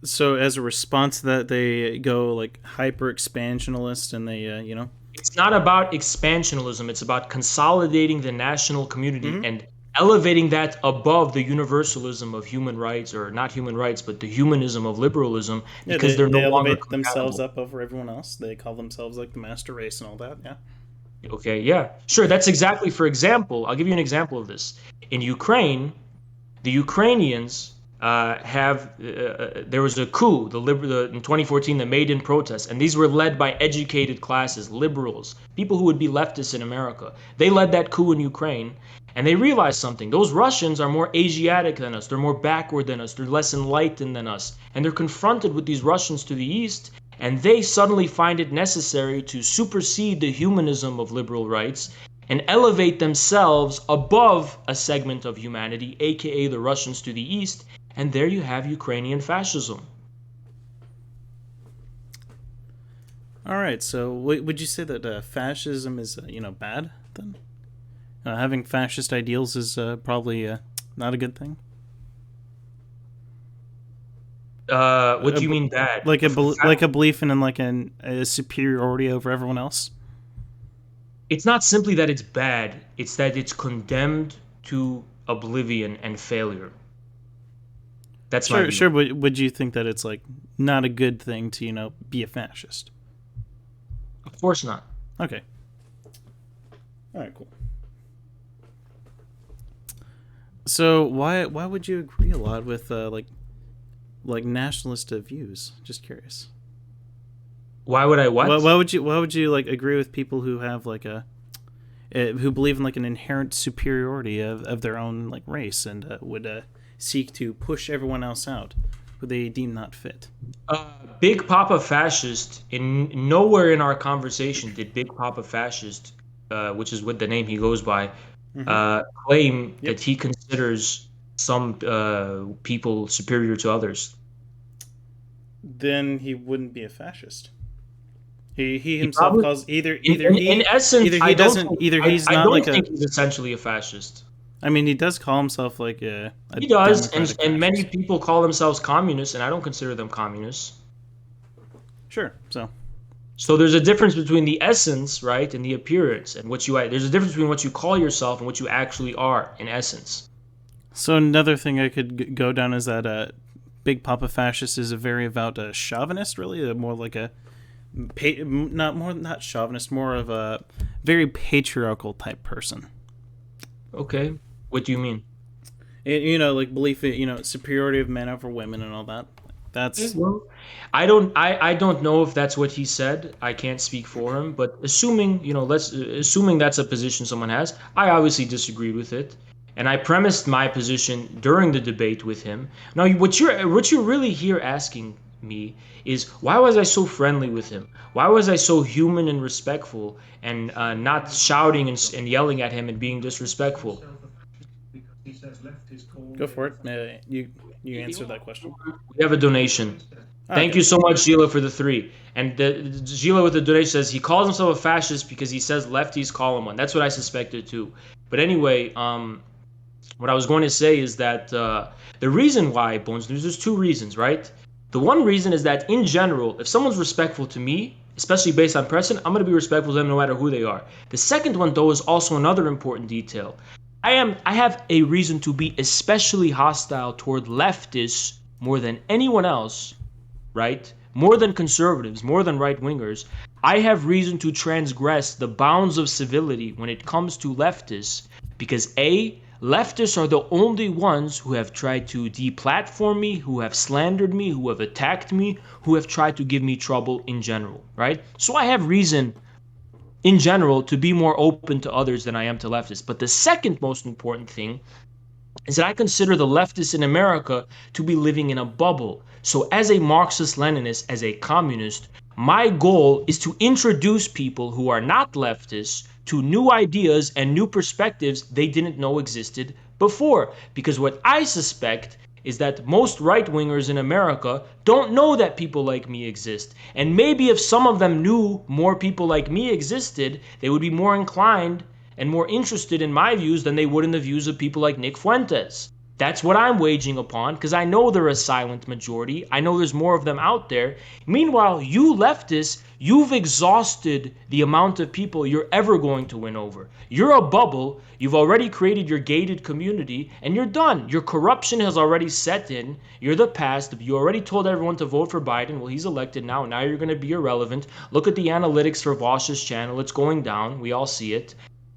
So as a response to that, they go like hyper expansionist, and they It's not about expansionism. It's about consolidating the national community and elevating that above the universalism of human rights, or not human rights, but the humanism of liberalism, because they're no longer elevate themselves up over everyone else. They call themselves like the master race and all that. Yeah. Okay. Yeah. Sure. That's exactly. For example, I'll give you an example of this. In Ukraine, the Ukrainians. There was a coup, in 2014, the Maidan protests, and these were led by educated classes, liberals, people who would be leftists in America. They led that coup in Ukraine, and they realized something. Those Russians are more Asiatic than us. They're more backward than us. They're less enlightened than us. And they're confronted with these Russians to the east, and they suddenly find it necessary to supersede the humanism of liberal rights and elevate themselves above a segment of humanity, aka the Russians to the east. And there you have Ukrainian fascism. All right. So, would you say that fascism is, bad then? Having fascist ideals is probably not a good thing. What do you mean bad? Like a belief in a superiority over everyone else. It's not simply that it's bad; it's that it's condemned to oblivion and failure. That's sure. But would you think that it's like not a good thing to be a fascist? Of course not. Okay. All right. Cool. So why would you agree a lot with like nationalist views? Just curious. Why would I what? Why would you like agree with people who have like who believe in like an inherent superiority of their own like race and would seek to push everyone else out who they deem not fit? Big Papa Fascist, nowhere in our conversation did Big Papa Fascist, which is what the name he goes by, claim that he considers some people superior to others. Then he wouldn't be a fascist. He himself calls either he's not like a. He's essentially a fascist. I mean, he does call himself like a. He does, and many people call themselves communists, and I don't consider them communists. Sure. So there's a difference between the essence, right, and the appearance, and what you. There's a difference between what you call yourself and what you actually are in essence. So another thing I could go down is that Big Papa Fascist is a very avowed chauvinist, really, more like a. Not chauvinist, more of a very patriarchal type person. Okay, what do you mean? Like belief in superiority of men over women and all that. That's Well, I don't know if that's what he said. I can't speak for him, but assuming that's a position someone has, I obviously disagreed with it. And I premised my position during the debate with him. Now, what you're really here asking me is, why was I so friendly with him? Why was I so human and respectful, and not shouting and yelling at him and being disrespectful? go for it. You answer that question. We have a donation. Thank Okay. you so much, Sheila, for the 3. And Sheila with the donation says he calls himself a fascist because he says lefties call him one. That's what I suspected too. But anyway, what I was going to say is that the reason why Bones News, there's 2 reasons, right? The one reason is that in general, if someone's respectful to me, especially based on precedent, I'm going to be respectful to them no matter who they are. The second one, though, is also another important detail. I have a reason to be especially hostile toward leftists more than anyone else, right? More than conservatives, more than right wingers. I have reason to transgress the bounds of civility when it comes to leftists because leftists are the only ones who have tried to deplatform me, who have slandered me, who have attacked me, who have tried to give me trouble in general, right? So I have reason in general to be more open to others than I am to leftists. But the second most important thing is that I consider the leftists in America to be living in a bubble. So as a Marxist Leninist, as a communist, my goal is to introduce people who are not leftists to new ideas and new perspectives they didn't know existed before. Because what I suspect is that most right wingers in America don't know that people like me exist. And maybe if some of them knew more people like me existed, they would be more inclined and more interested in my views than they would in the views of people like Nick Fuentes. That's what I'm waging upon because I know they're a silent majority. I know there's more of them out there. Meanwhile, you leftists, you've exhausted the amount of people you're ever going to win over. You're a bubble. You've already created your gated community and you're done. Your corruption has already set in. You're the past. You already told everyone to vote for Biden. Well, he's elected now. Now you're going to be irrelevant. Look at the analytics for Vosh's channel. It's going down. We all see it.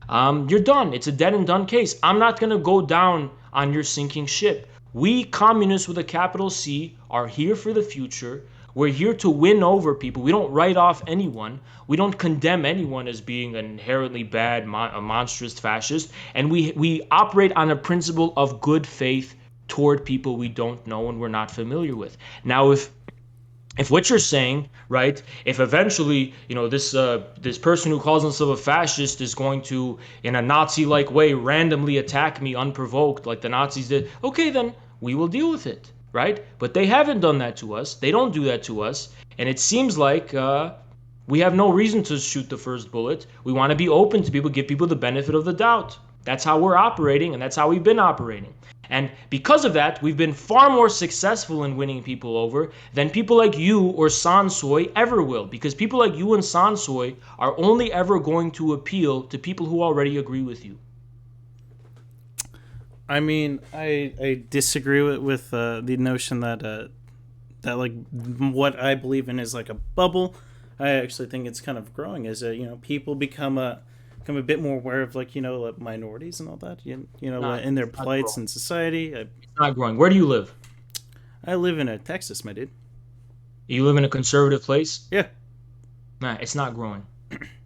You're done. It's a dead and done case. I'm not going to go down on your sinking ship. We communists with a capital C are here for the future. We're here to win over people. We don't write off anyone. We don't condemn anyone as being an inherently bad, a monstrous fascist. And we operate on a principle of good faith toward people we don't know and we're not familiar with. Now, if what you're saying, right, if eventually, this person who calls himself a fascist is going to, in a Nazi-like way, randomly attack me unprovoked like the Nazis did, okay, then we will deal with it, right? But they haven't done that to us. They don't do that to us. And it seems like we have no reason to shoot the first bullet. We want to be open to people, give people the benefit of the doubt. That's how we're operating, and that's how we've been operating. And because of that, we've been far more successful in winning people over than people like you or Sansoy ever will. Because people like you and Sansoy are only ever going to appeal to people who already agree with you. I mean, I disagree with the notion that like what I believe in is like a bubble. I actually think it's kind of growing as people become a bit more aware of minorities and all that, in their plights in society. It's not growing. Where do you live? I live in Texas, my dude. You live in a conservative place? Yeah. Nah, it's not growing.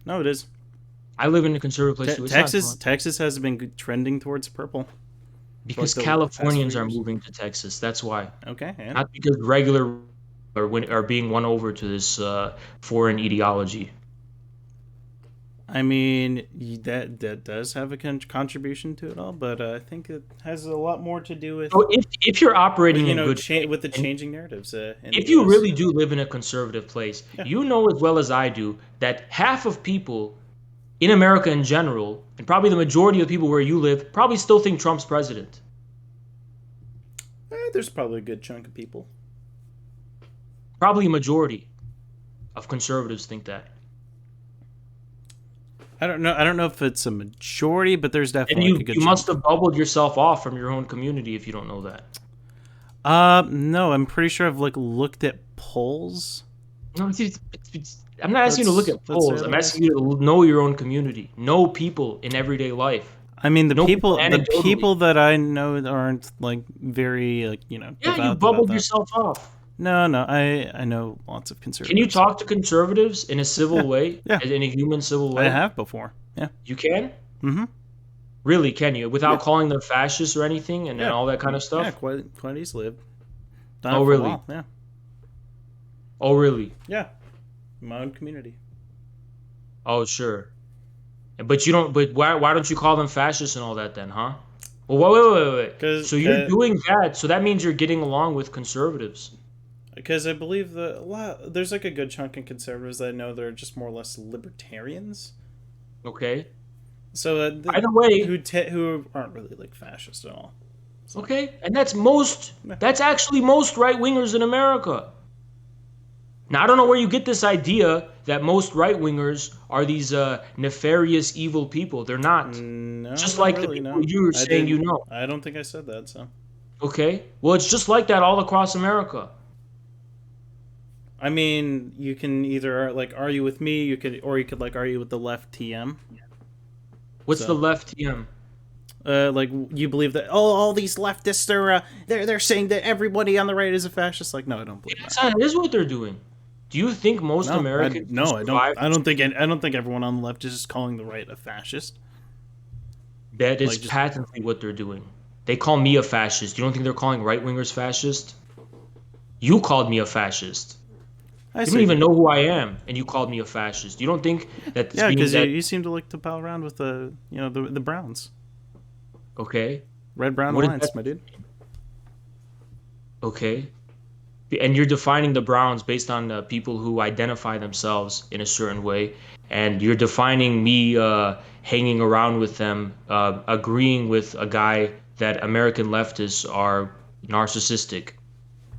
No, it is. I live in a conservative place too. Texas has been trending towards purple. Because Californians are moving to Texas. That's why. Okay. And? Not because regular are being won over to this foreign ideology. I mean, that does have a contribution to it all, but I think it has a lot more to do with. So if you're operating in good with the changing narratives. If you really do live in a conservative place, you know as well as I do that half of people in America in general, and probably the majority of the people where you live, probably still think Trump's president. There's probably a good chunk of people. Probably a majority of conservatives think that. I don't know if it's a majority, but there's definitely a good chunk. You must have bubbled yourself off from your own community if you don't know that. No, I'm pretty sure I've looked at polls. No, I'm not asking you to look at polls. I'm asking you to know your own community, know people in everyday life. I mean, the people that I know aren't very Yeah, you bubbled yourself off. No. I know lots of conservatives. Can you talk to conservatives in a civil way? Yeah. In a human civil way? I have before. Yeah. You can? Mm-hmm. Really, can you? Without calling them fascists or anything and all that kind of stuff? Yeah, quite easily. Oh, really? Yeah. Oh, really? Yeah. My own community. Oh, sure. But you don't. But why don't you call them fascists and all that then, huh? Well, wait. So you're doing that. So that means you're getting along with conservatives. Because I believe there's like a good chunk of conservatives that I know they're just more or less libertarians. Okay. So either way, who aren't really like fascist at all. So. Okay, and that's actually most right wingers in America. Now I don't know where you get this idea that most right wingers are these nefarious, evil people. They're not. No, just not like really, the people you were saying, you know. I don't think I said that. So. Okay. Well, it's just like that all across America. I mean, you can either like argue with me, you could like argue with the left TM. What's the left TM? Like you believe that all these leftists they're saying that everybody on the right is a fascist. Like, no, I don't believe that. That is what they're doing. Do you think most Americans? I don't think everyone on the left is just calling the right a fascist. That is patently what they're doing. They call me a fascist. You don't think they're calling right wingers fascist? You called me a fascist. You don't even know who I am, and you called me a fascist. You don't think that? Yeah, because you seem to like to pal around with the Browns. Okay. Red Brown Alliance, my dude. Okay. And you're defining the Browns based on people who identify themselves in a certain way, and you're defining me hanging around with them, agreeing with a guy that American leftists are narcissistic.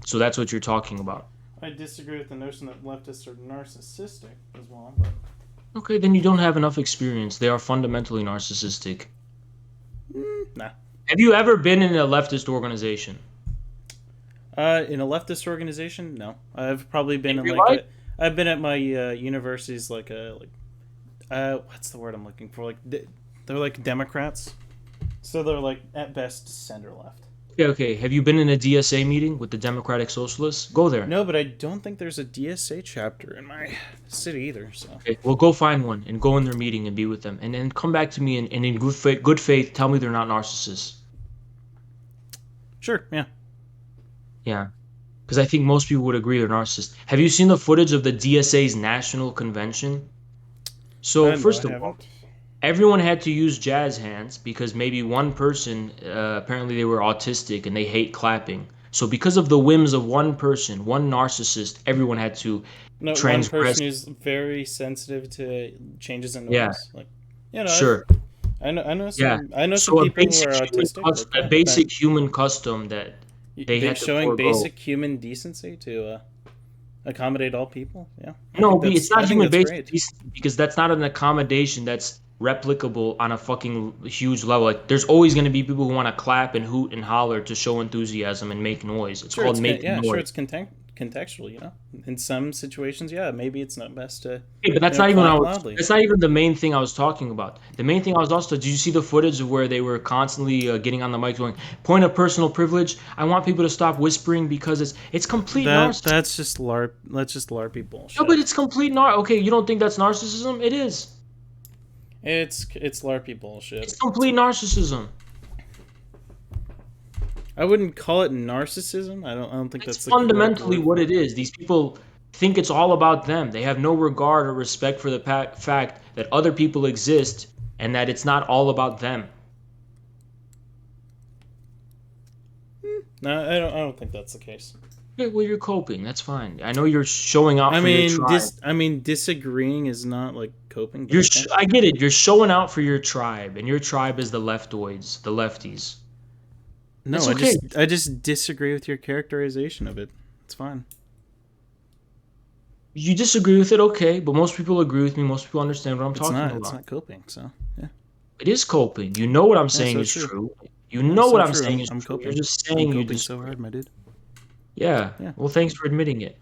So that's what you're talking about. I disagree with the notion that leftists are narcissistic as well. But... Okay, then you don't have enough experience. They are fundamentally narcissistic. Nah. Have you ever been in a leftist organization? In a leftist organization, no. I've probably been I've been at my universities what's the word I'm looking for? Like they're like Democrats, so they're like at best center left. Okay. Have you been in a DSA meeting with the Democratic Socialists? Go there. No, but I don't think there's a DSA chapter in my city either. So. Okay, well, go find one and go in their meeting and be with them, and then come back to me and in good faith tell me they're not narcissists. Sure. Yeah. Yeah, because I think most people would agree they're narcissists. Have you seen the footage of the DSA's national convention? So first of all, everyone had to use jazz hands because maybe one person, apparently they were autistic and they hate clapping. So because of the whims of one person, one narcissist, everyone had to transgress. One person who's very sensitive to changes in noise. Yeah. Sure. I know some people who are autistic. A basic human custom that they had to showing basic human decency to accommodate all people. Yeah. No, it's not human basic decency because that's not an accommodation that's replicable on a fucking huge level. Like, there's always going to be people who want to clap and hoot and holler to show enthusiasm and make noise. It's called making noise. Sure, it's contextual, you know. In some situations, maybe it's not best to. Hey, but that's not even that's not even the main thing I was talking about. The main thing I was also. Did you see the footage of where they were constantly getting on the mic going, "Point of personal privilege. I want people to stop whispering because it's complete narcissism." That's just LARP. That's just LARPy bullshit. No, but it's complete Okay, you don't think that's narcissism? It is. It's LARPy bullshit. It's complete narcissism. I wouldn't call it narcissism. I don't think that's fundamentally what it is. These people think it's all about them. They have no regard or respect for the fact that other people exist and that it's not all about them. No, I don't think that's the case. Okay, well, you're coping. That's fine. I know you're showing out for your tribe. Disagreeing is not like coping. I get it. You're showing out for your tribe, and your tribe is the leftoids, the lefties. No, I just disagree with your characterization of it. It's fine. You disagree with it, okay, but most people agree with me. Most people understand what I'm talking about. It's not coping, so yeah. It is coping. You know what I'm saying is true. You know what I'm saying is true. Coping. You're just saying I'm coping so hard, my dude. Yeah. Well, thanks for admitting it.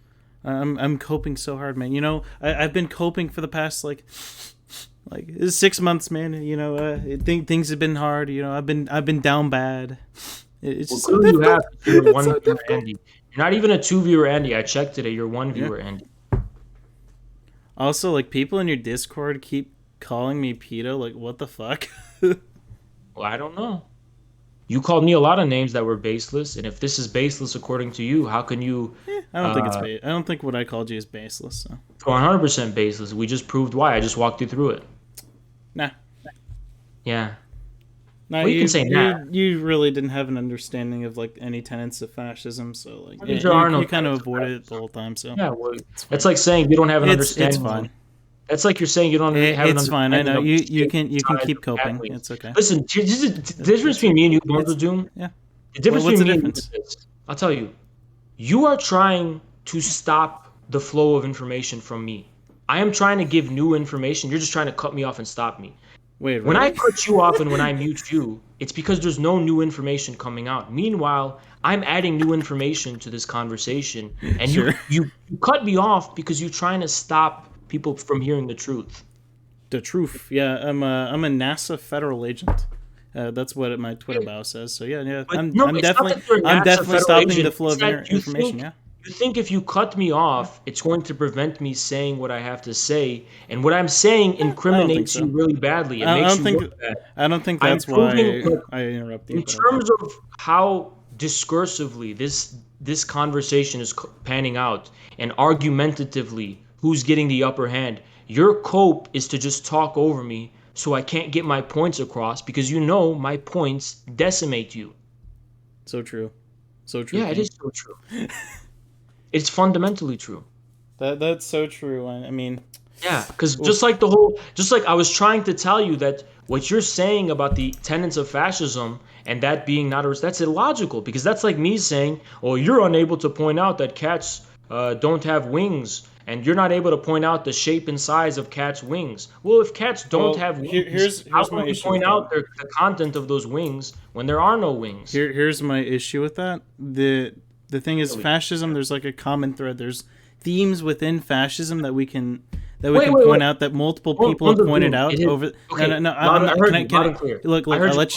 I'm coping so hard, man. You know, I've been coping for the past like 6 months, man. You know, things have been hard. You know, I've been down bad. It's just you have one man, Andy. You're not even a 2-viewer, Andy. I checked today. You're 1-viewer, Andy. Also, like, people in your Discord keep calling me pedo. Like, what the fuck? Well, I don't know. You called me a lot of names that were baseless, and if this is baseless according to you, how can you? I don't think it's I don't think what I called you is baseless. So. 100% baseless. We just proved why. I just walked you through it. Nah. Yeah. No, well, you can say nah. You really didn't have an understanding of like any tenets of fascism, so like you kind of avoided it the whole time. So yeah, well, it's like saying you don't have an understanding. It's fine. That's like you're saying you don't have an understanding. It's fine. I know you can keep coping. It's okay. Listen, the difference between me and you, Bonesofdoom. Yeah. The difference between me and you is this. I'll tell you. You are trying to stop the flow of information from me. I am trying to give new information. You're just trying to cut me off and stop me. Wait, really? When I cut you off and when I mute you, it's because there's no new information coming out. Meanwhile, I'm adding new information to this conversation, and sure. you cut me off because you're trying to stop people from hearing the truth. The truth, yeah. I'm a NASA federal agent. That's what my Twitter bio says. So yeah. I'm definitely stopping the flow of information. Yeah. You think if you cut me off, it's going to prevent me saying what I have to say, and what I'm saying incriminates you really badly. It makes you look bad. I don't think that's why I interrupt you. In terms of how discursively this conversation is panning out, and argumentatively who's getting the upper hand, your cope is to just talk over me so I can't get my points across because you know my points decimate you. So true. So true. Yeah, it is so true. It's fundamentally true. That's so true. I mean, yeah, because just like I was trying to tell you that what you're saying about the tenets of fascism and that being that's illogical, because that's like me saying, oh, you're unable to point out that cats don't have wings, and you're not able to point out the shape and size of cats' wings. Well, if cats don't have wings, how can you point out the content of those wings when there are no wings? Here's my issue with that. The thing is, fascism, there's like a common thread. There's themes within fascism that we can point out that multiple people have pointed out over. Okay. No. Look. I'll let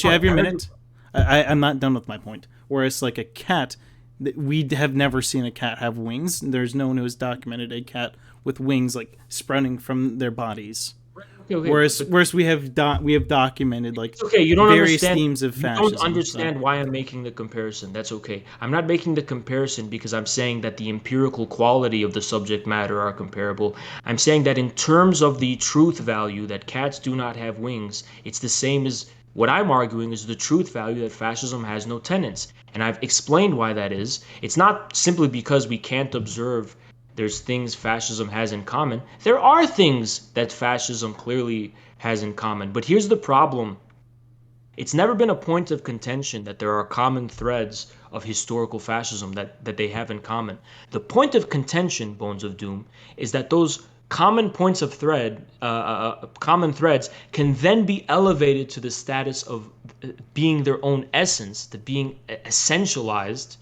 you have your minute. I'm not done with my point. Whereas like a cat, we have never seen a cat have wings. There's no one who has documented a cat with wings like sprouting from their bodies. Okay, whereas we have documented like you don't various understand themes of fascism. You don't understand why I'm making the comparison. That's okay. I'm not making the comparison because I'm saying that the empirical quality of the subject matter are comparable. I'm saying that in terms of the truth value that cats do not have wings, it's the same as what I'm arguing is the truth value that fascism has no tenets. And I've explained why that is. It's not simply because we can't observe there's things fascism has in common. There are things that fascism clearly has in common. But here's the problem. It's never been a point of contention that there are common threads of historical fascism that they have in common. The point of contention, Bonesofdoom, is that those common points of common threads can then be elevated to the status of being their own essence, to being essentialized.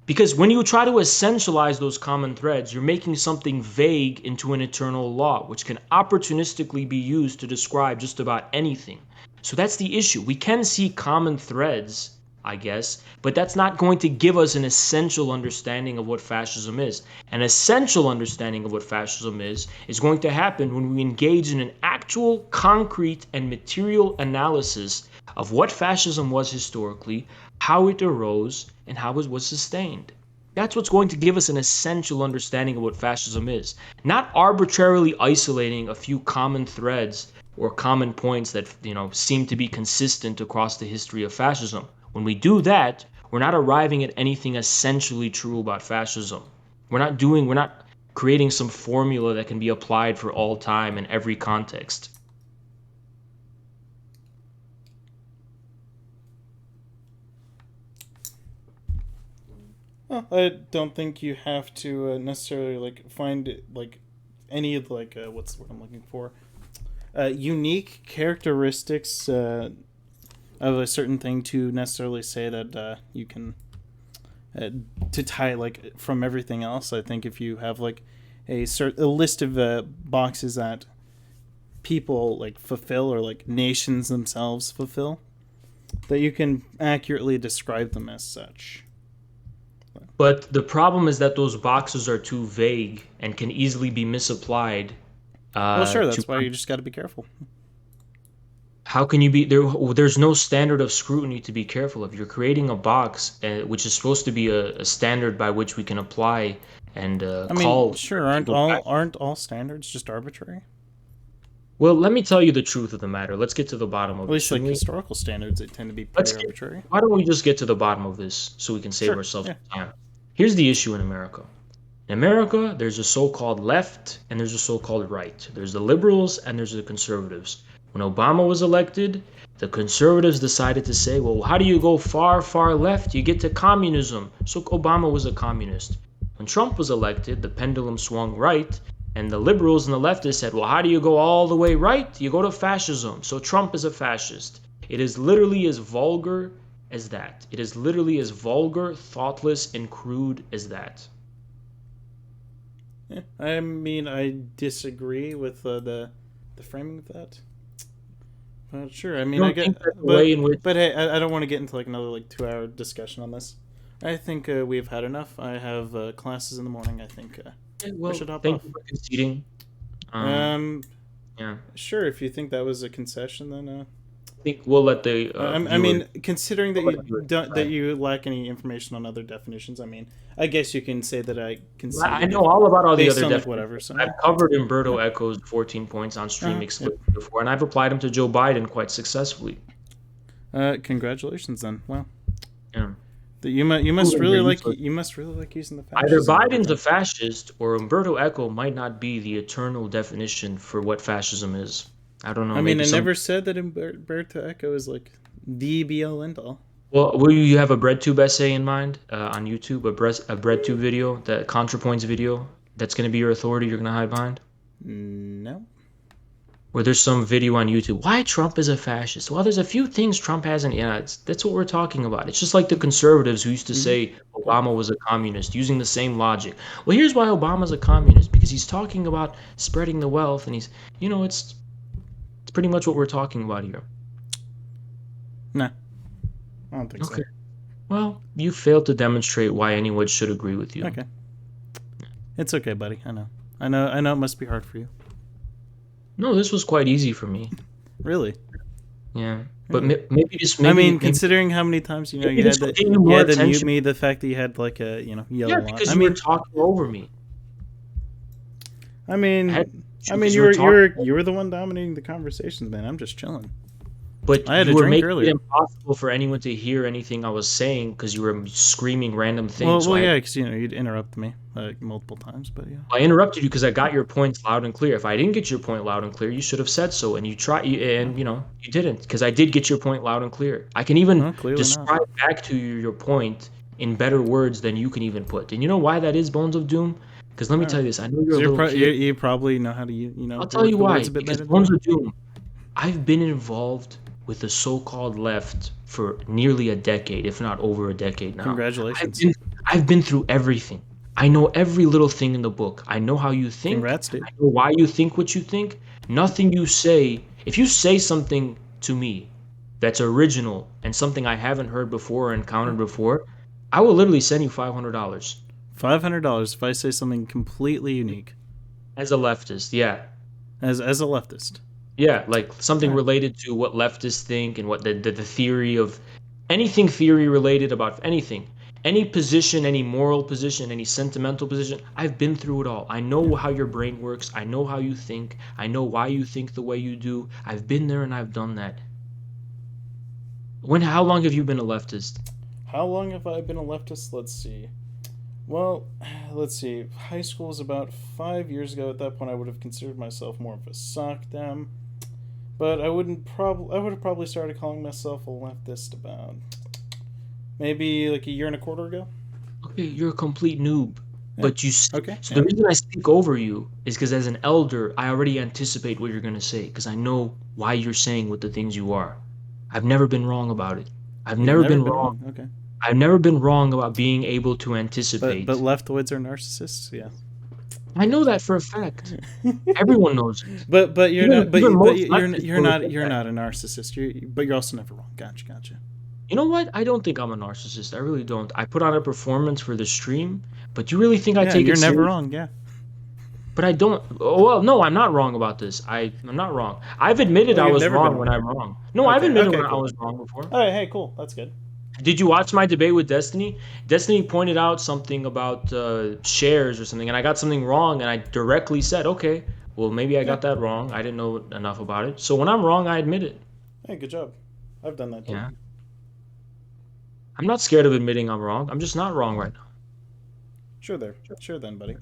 Because when you try to essentialize those common threads, you're making something vague into an eternal law, which can opportunistically be used to describe just about anything. So that's the issue. We can see common threads, I guess, but that's not going to give us an essential understanding of what fascism is. An essential understanding of what fascism is going to happen when we engage in an actual, concrete, and material analysis of what fascism was historically, how it arose, and how it was sustained. That's what's going to give us an essential understanding of what fascism is. Not arbitrarily isolating a few common threads or common points that seem to be consistent across the history of fascism. When we do that, we're not arriving at anything essentially true about fascism. We're not creating some formula that can be applied for all time in every context. Well, I don't think you have to necessarily find any of what's the word I'm looking for, unique characteristics of a certain thing to necessarily say that you can to tie from everything else. I think if you have a list of boxes that people fulfill or nations themselves fulfill, that you can accurately describe them as such. But the problem is that those boxes are too vague and can easily be misapplied. Well, sure, that's why you just got to be careful. How can you be there? There's no standard of scrutiny to be careful of. You're creating a box, which is supposed to be a standard by which we can apply and call. Sure, aren't all standards just arbitrary? Well, let me tell you the truth of the matter. Let's get to the bottom of it. At least, like historical standards, they tend to be pretty arbitrary. Why don't we just get to the bottom of this so we can save ourselves time? Here's the issue in America. In America, there's a so-called left and there's a so-called right. There's the liberals and there's the conservatives. When Obama was elected, the conservatives decided to say, well, how do you go far, far left? You get to communism. So Obama was a communist. When Trump was elected, the pendulum swung right, and the liberals and the leftists said, well, how do you go all the way right? You go to fascism. So Trump is a fascist. It is literally as vulgar as that. It is literally as vulgar, thoughtless, and crude as that. Yeah, I mean, I disagree with the framing of that. But sure, I mean, I get, but hey, I don't want to get into like another 2-hour discussion on this. I think we've had enough. I have classes in the morning. I think we should hop off. Thank you for conceding. Yeah. Sure, if you think that was a concession, then I think we'll let the. I mean, considering that you lack any information on other definitions, I mean, I guess you can say that I can. I know all about all the other definitions. Whatever. So. I've covered Umberto Eco's 14 points on stream exclusively before, and I've applied them to Joe Biden quite successfully. Congratulations, then. Well. Yeah. You must really like using the fascism. Either Biden's a fascist or Umberto Eco might not be the eternal definition for what fascism is. I don't know. I mean, I never said that Umberto Eco is like the be-all end-all. Well, will you have a BreadTube essay in mind on YouTube, a BreadTube video, the ContraPoints video that's going to be your authority you're going to hide behind? No. Or there's some video on YouTube, why Trump is a fascist. Well, there's a few things Trump hasn't. Yeah, that's what we're talking about. It's just like the conservatives who used to say Obama was a communist, using the same logic. Well, here's why Obama's a communist, because he's talking about spreading the wealth, and he's, it's pretty much what we're talking about here. No, I don't think so. Well, you failed to demonstrate why anyone should agree with you. Okay. It's okay, buddy. I know it must be hard for you. No, this was quite easy for me. Really? Yeah, but maybe considering how many times you had to mute me, the fact that you had like a yell a lot. Because you were talking over me. I mean, you were the one dominating the conversations, man. I'm just chilling. But you were making it impossible for anyone to hear anything I was saying because you were screaming random things. Well, yeah, because you'd interrupt me multiple times, but yeah. I interrupted you because I got your points loud and clear. If I didn't get your point loud and clear, you should have said so, and you didn't, because I did get your point loud and clear. I can even describe back to you your point in better words than you can even put. And you know why that is, Bones of Doom? Because let me tell you this. I know you're a little kid. You probably know how to I'll tell you why. Because Bones of Doom, I've been involved with the so-called left for nearly a decade, if not over a decade now. Congratulations. I've been through everything. I know every little thing in the book. I know how you think. Congrats, dude. I know why you think what you think. Nothing you say, if you say something to me that's original and something I haven't heard before or encountered before, I will literally send you $500. $500 if I say something completely unique. As a leftist, yeah. As a leftist. Yeah, like something related to what leftists think and what the theory of anything theory related about anything. Any position, any moral position, any sentimental position. I've been through it all. I know how your brain works. I know how you think. I know why you think the way you do. I've been there and I've done that. How long have you been a leftist? How long have I been a leftist? Let's see. Well, let's see. High school was about 5 years ago. At that point, I would have considered myself more of a sock dem. But I would have probably started calling myself a leftist about maybe like a year and a quarter ago. Okay, you're a complete noob. Yeah. But okay. So the reason I speak over you is because as an elder, I already anticipate what you're going to say because I know why you're saying what the things you are. I've never been wrong about it. I've never been wrong. Okay. I've never been wrong about being able to anticipate. But leftoids are narcissists, yeah. I know that for a fact. Everyone knows it. But you're not a narcissist. But you're also never wrong. Gotcha. You know what? I don't think I'm a narcissist. I really don't. I put on a performance for the stream, but you really think I Yeah, and take you're it never serious? wrong. Yeah. But I don't. Oh, well, no, I'm not wrong about this. I'm not wrong. I've admitted Oh, I you've was never been wrong when wrong. I'm wrong. No, I've Okay. admitted Okay. when I Cool. was wrong before. All right. Hey, cool. That's good. Did you watch my debate with Destiny? Destiny pointed out something about shares or something, and I got something wrong, and I directly said, okay, well, maybe I Yeah. got that wrong. I didn't know enough about it. So when I'm wrong, I admit it. Hey, good job. I've done that too. Yeah. I'm not scared of admitting I'm wrong. I'm just not wrong right now. Sure there. Sure then, buddy.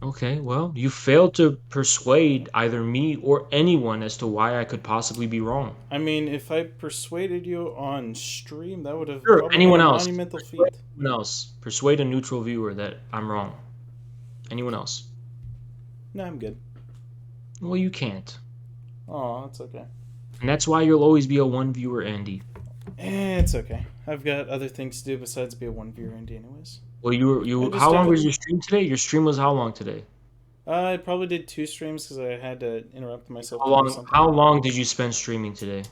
Okay, well, you failed to persuade either me or anyone as to why I could possibly be wrong. I mean, if I persuaded you on stream, that would have Sure, probably been anyone a else. monumental Persuade feat. anyone else. Persuade a neutral viewer that I'm wrong. Anyone else? No, I'm good. Well, you can't. Oh, that's okay. And that's why you'll always be a one viewer, Andy. It's okay. I've got other things to do besides be a one viewer Andy, anyways. Well, I just how long don't. was your stream today? Your stream was how long today? I probably did 2 streams because I had to interrupt myself How to do long? something. How long did you spend streaming today?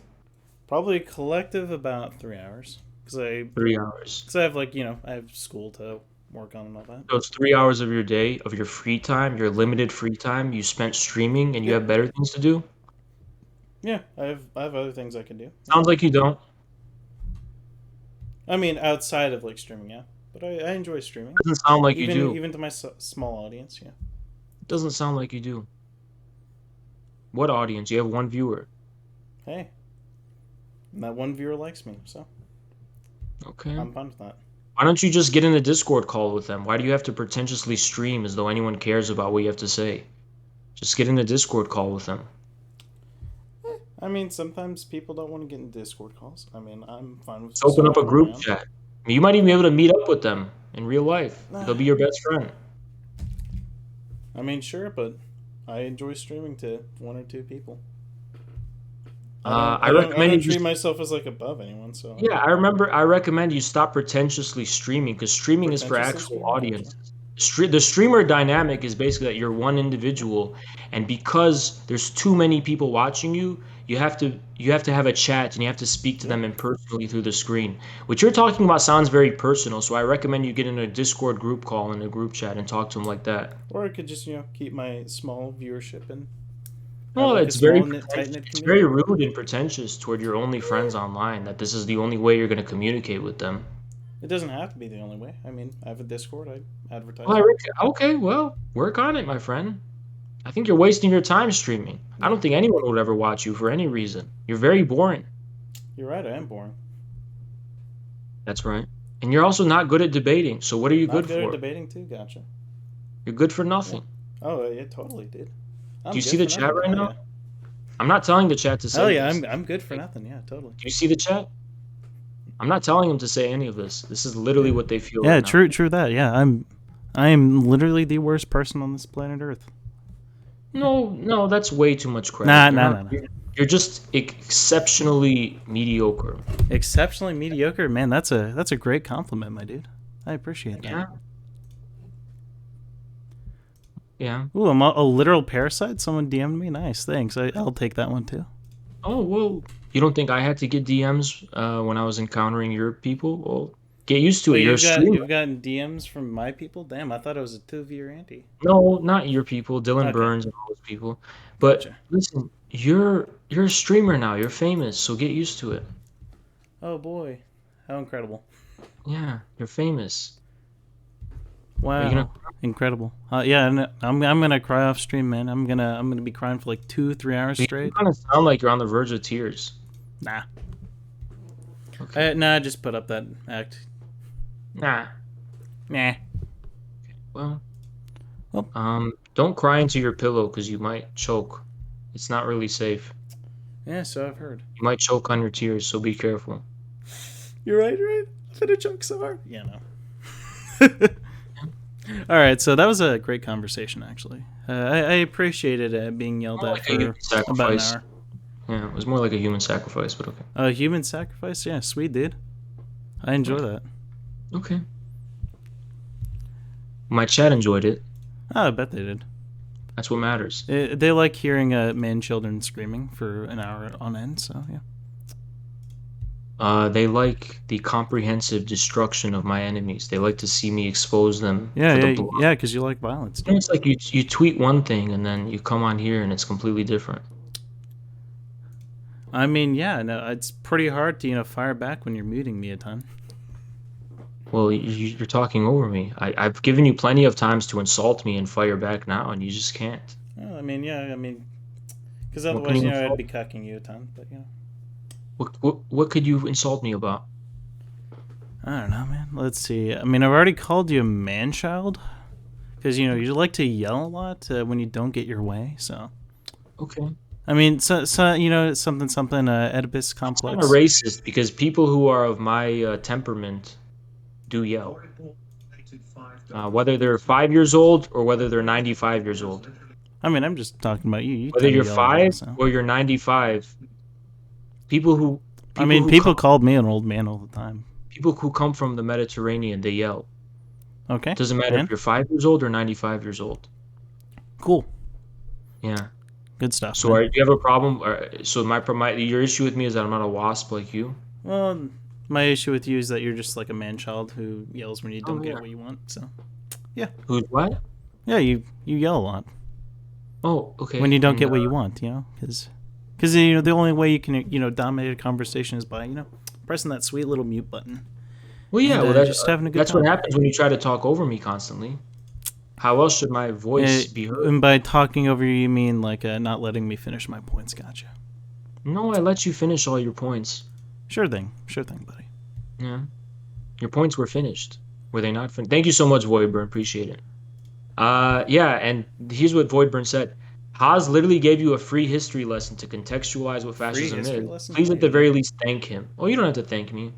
Probably collective about 3 hours because 3 hours. I have I have school to work on and all that. So it's 3 hours of your day, of your free time, your limited free time, you spent streaming, and you Yep. have better things to do? Yeah, I have other things I can do. Sounds like you don't. I mean, outside of streaming, yeah. But I enjoy streaming, Doesn't sound like you even do. even to my small audience. Yeah. Doesn't sound like you do. What audience? You have one viewer. Hey, and that one viewer likes me, so Okay. I'm fine with that. Why don't you just get in a Discord call with them? Why do you have to pretentiously stream as though anyone cares about what you have to say? Just get in a Discord call with them. I mean, sometimes people don't want to get in Discord calls. I mean, I'm fine with Just open up a scrolling group around. chat. You might even be able to meet up with them in real life. They'll be your best friend. I mean, sure, but I enjoy streaming to one or two people. I recommend don't you treat myself as above anyone. So Yeah, I recommend you stop pretentiously streaming because streaming is for pretentiously actual streaming. Gotcha. audiences. The streamer dynamic is basically that you're one individual, and because there's too many people watching you, you have to have a chat and you have to speak to them impersonally through the screen. What you're talking about sounds very personal, so I recommend you get in a Discord group call in a group chat and talk to them like that. Or I could just keep my small viewership and have Well, a it's small knit tight knit it's very community. rude and pretentious toward your only friends online that this is the only way you're going to communicate with them. It doesn't have to be the only way. I mean, I have a Discord. I advertise. Well, okay, well, work on it, my friend. I think you're wasting your time streaming. I don't think anyone would ever watch you for any reason. You're very boring. You're right. I am boring. That's right. And you're also not good at debating. So what are you Not good for? at debating too. Gotcha. You're good for nothing. Yeah. Oh yeah, totally, dude. Do you see the chat right now? I'm not telling the chat to say Hell yeah, this. I'm good for nothing. Yeah, totally. Do you see the chat? I'm not telling them to say any of this. This is literally what they feel. Yeah, right true, now. true that. Yeah, I am literally the worst person on this planet Earth. No, that's way too much credit. Nah. You're just exceptionally mediocre. Exceptionally mediocre, man. That's a great compliment, my dude. I appreciate that. Yeah. Yeah. Ooh, I'm a literal parasite. Someone DM'd me. Nice, thanks. I'll take that one too. Oh well, you don't think I had to get DMs when I was encountering your people? Well, get used to it. You're a streamer. You've gotten DMs from my people. Damn, I thought it was a 2-viewer Andy. No, not your people. Dylan Burns and all those people. But Gotcha. listen, you're a streamer now. You're famous, so get used to it. Oh boy, how incredible! Yeah, you're famous. Wow, incredible. Yeah, and I'm gonna cry off stream, man. I'm gonna be crying for 2-3 hours straight. You kind of sound like you're on the verge of tears. Nah. Okay. I just put up that act. Nah. Well, don't cry into your pillow because you might choke. It's not really safe. Yeah, so I've heard. You might choke on your tears, so be careful. You're right. I'm gonna choke so hard. Yeah, no. All right, so that was a great conversation, actually. I appreciated being yelled at for about an hour. Yeah, it was more like a human sacrifice, but okay. A human sacrifice? Yeah, sweet, dude. I enjoy that. Okay. My chat enjoyed it. Oh, I bet they did. That's what matters. They like hearing men, children screaming for an hour on end, so yeah. They like the comprehensive destruction of my enemies. They like to see me expose them Yeah, for the yeah, blood. yeah, because you like violence, You know, dude. it's like you tweet one thing and then you come on here and it's completely different. I mean, yeah, no, it's pretty hard to fire back when you're muting me a ton. Well, you're talking over me. I've given you plenty of times to insult me and fire back now, and you just can't. Well, I mean, yeah, I mean, because What can otherwise, you I'd insult? be cucking you a ton. But What could you insult me about? I don't know, man. Let's see. I mean, I've already called you a man child because you like to yell a lot when you don't get your way. So Okay. I mean, so something Oedipus It's kind of complex. racist because people who are of my temperament do yell. Whether they're 5 years old or whether they're 95 years old. I mean, I'm just talking about you. You Whether tend to you're yell a lot. five So or you're 95, people who I people mean, who come people called me an old man all the time. people who come from the Mediterranean, they yell. Okay, Doesn't matter if and you're 5 years old or 95 years old. cool, Yeah. good stuff, So man. do you have a problem? So your issue with me is that I'm not a wasp like you. Well, my issue with you is that you're just like a man child who yells when you don't Oh get yeah. what you want. So yeah, Who's what? yeah, you yell a lot Oh, when okay. you don't And get what you want. Because the only way you can dominate a conversation is by pressing that sweet little mute button well, yeah. and Well, just having a good that's what time. happens when you try to talk over me constantly. How else should my voice be heard? And by talking over you, you mean like not letting me finish my points. Gotcha. No, I let you finish all your points. Sure thing, buddy. Yeah, your points were finished. Were they not finished? Thank you so much, Voidburn. Appreciate it. Yeah, and here's what Voidburn said. Haas literally gave you a free history lesson to contextualize what Free fascism history is. lesson? Please, Hell at the yeah, dude. very least, thank him. Oh, you don't have to thank me.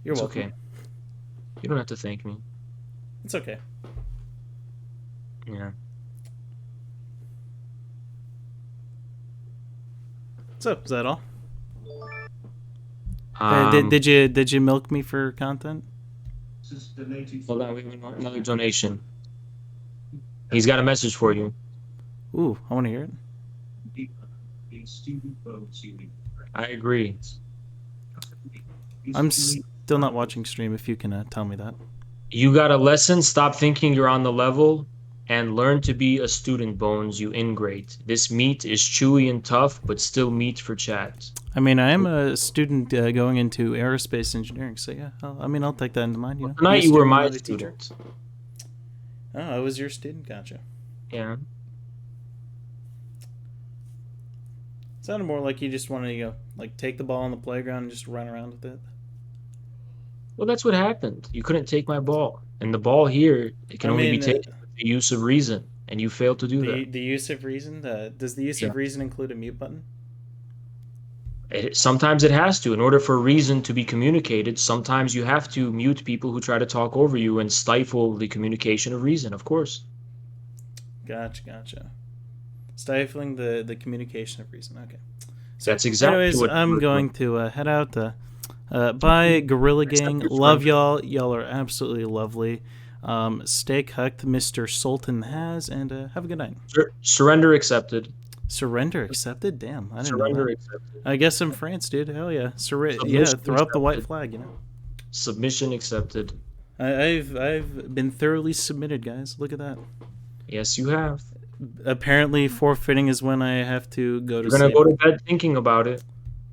You're It's welcome. okay. You don't have to thank me. It's okay. Yeah. So is that all? Um, Did you milk me for content? Hold on, we have another donation. He's got a message for you. Ooh, I want to hear it. I agree. I'm still not watching stream. If you can tell me that. You got a lesson. Stop thinking you're on the level and learn to be a student, Bones, you ingrate. This meat is chewy and tough, but still meat for chat. I mean, I am a student going into aerospace engineering, so yeah. I'll take that into mind. Tonight you were my student. Oh, I was your student. Gotcha. Yeah. Sounded more like you just wanted to like take the ball on the playground and just run around with it. Well, that's what happened. You couldn't take my ball, and the ball here it can only be taken with the use of reason, and you failed to do that. The use of reason. Does the use of reason include a mute button? Sometimes it has to. In order for reason to be communicated, sometimes you have to mute people who try to talk over you and stifle the communication of reason, of course. Gotcha. Stifling the communication of reason. Okay. So that's exactly anyways, what I'm going to head out. Bye, Gorilla Gang. Love y'all. Y'all are absolutely lovely. Stay cucked, Mr. Sultan has, and have a good night. Surrender accepted. Surrender accepted? Damn, I didn't know that. Accepted. I guess I'm France, dude. Hell yeah. Yeah, throw up the white flag, Submission accepted. I've been thoroughly submitted, guys. Look at that. Yes, you have. Apparently, forfeiting is when I have to go to sleep. You're gonna go to bed thinking about it.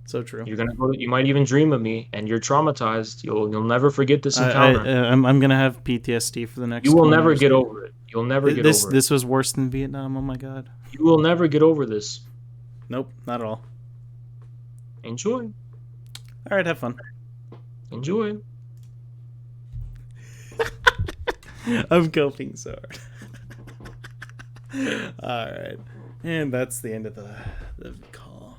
So true. You're gonna go. You might even dream of me, and you're traumatized. You'll never forget this encounter. I'm gonna have PTSD for the next. You will never get over it. You'll never get over it. This was worse than Vietnam. Oh my god. You will never get over this. Nope, not at all. Enjoy. All right, have fun. Enjoy. I'm coping so hard. All right, and that's the end of the call.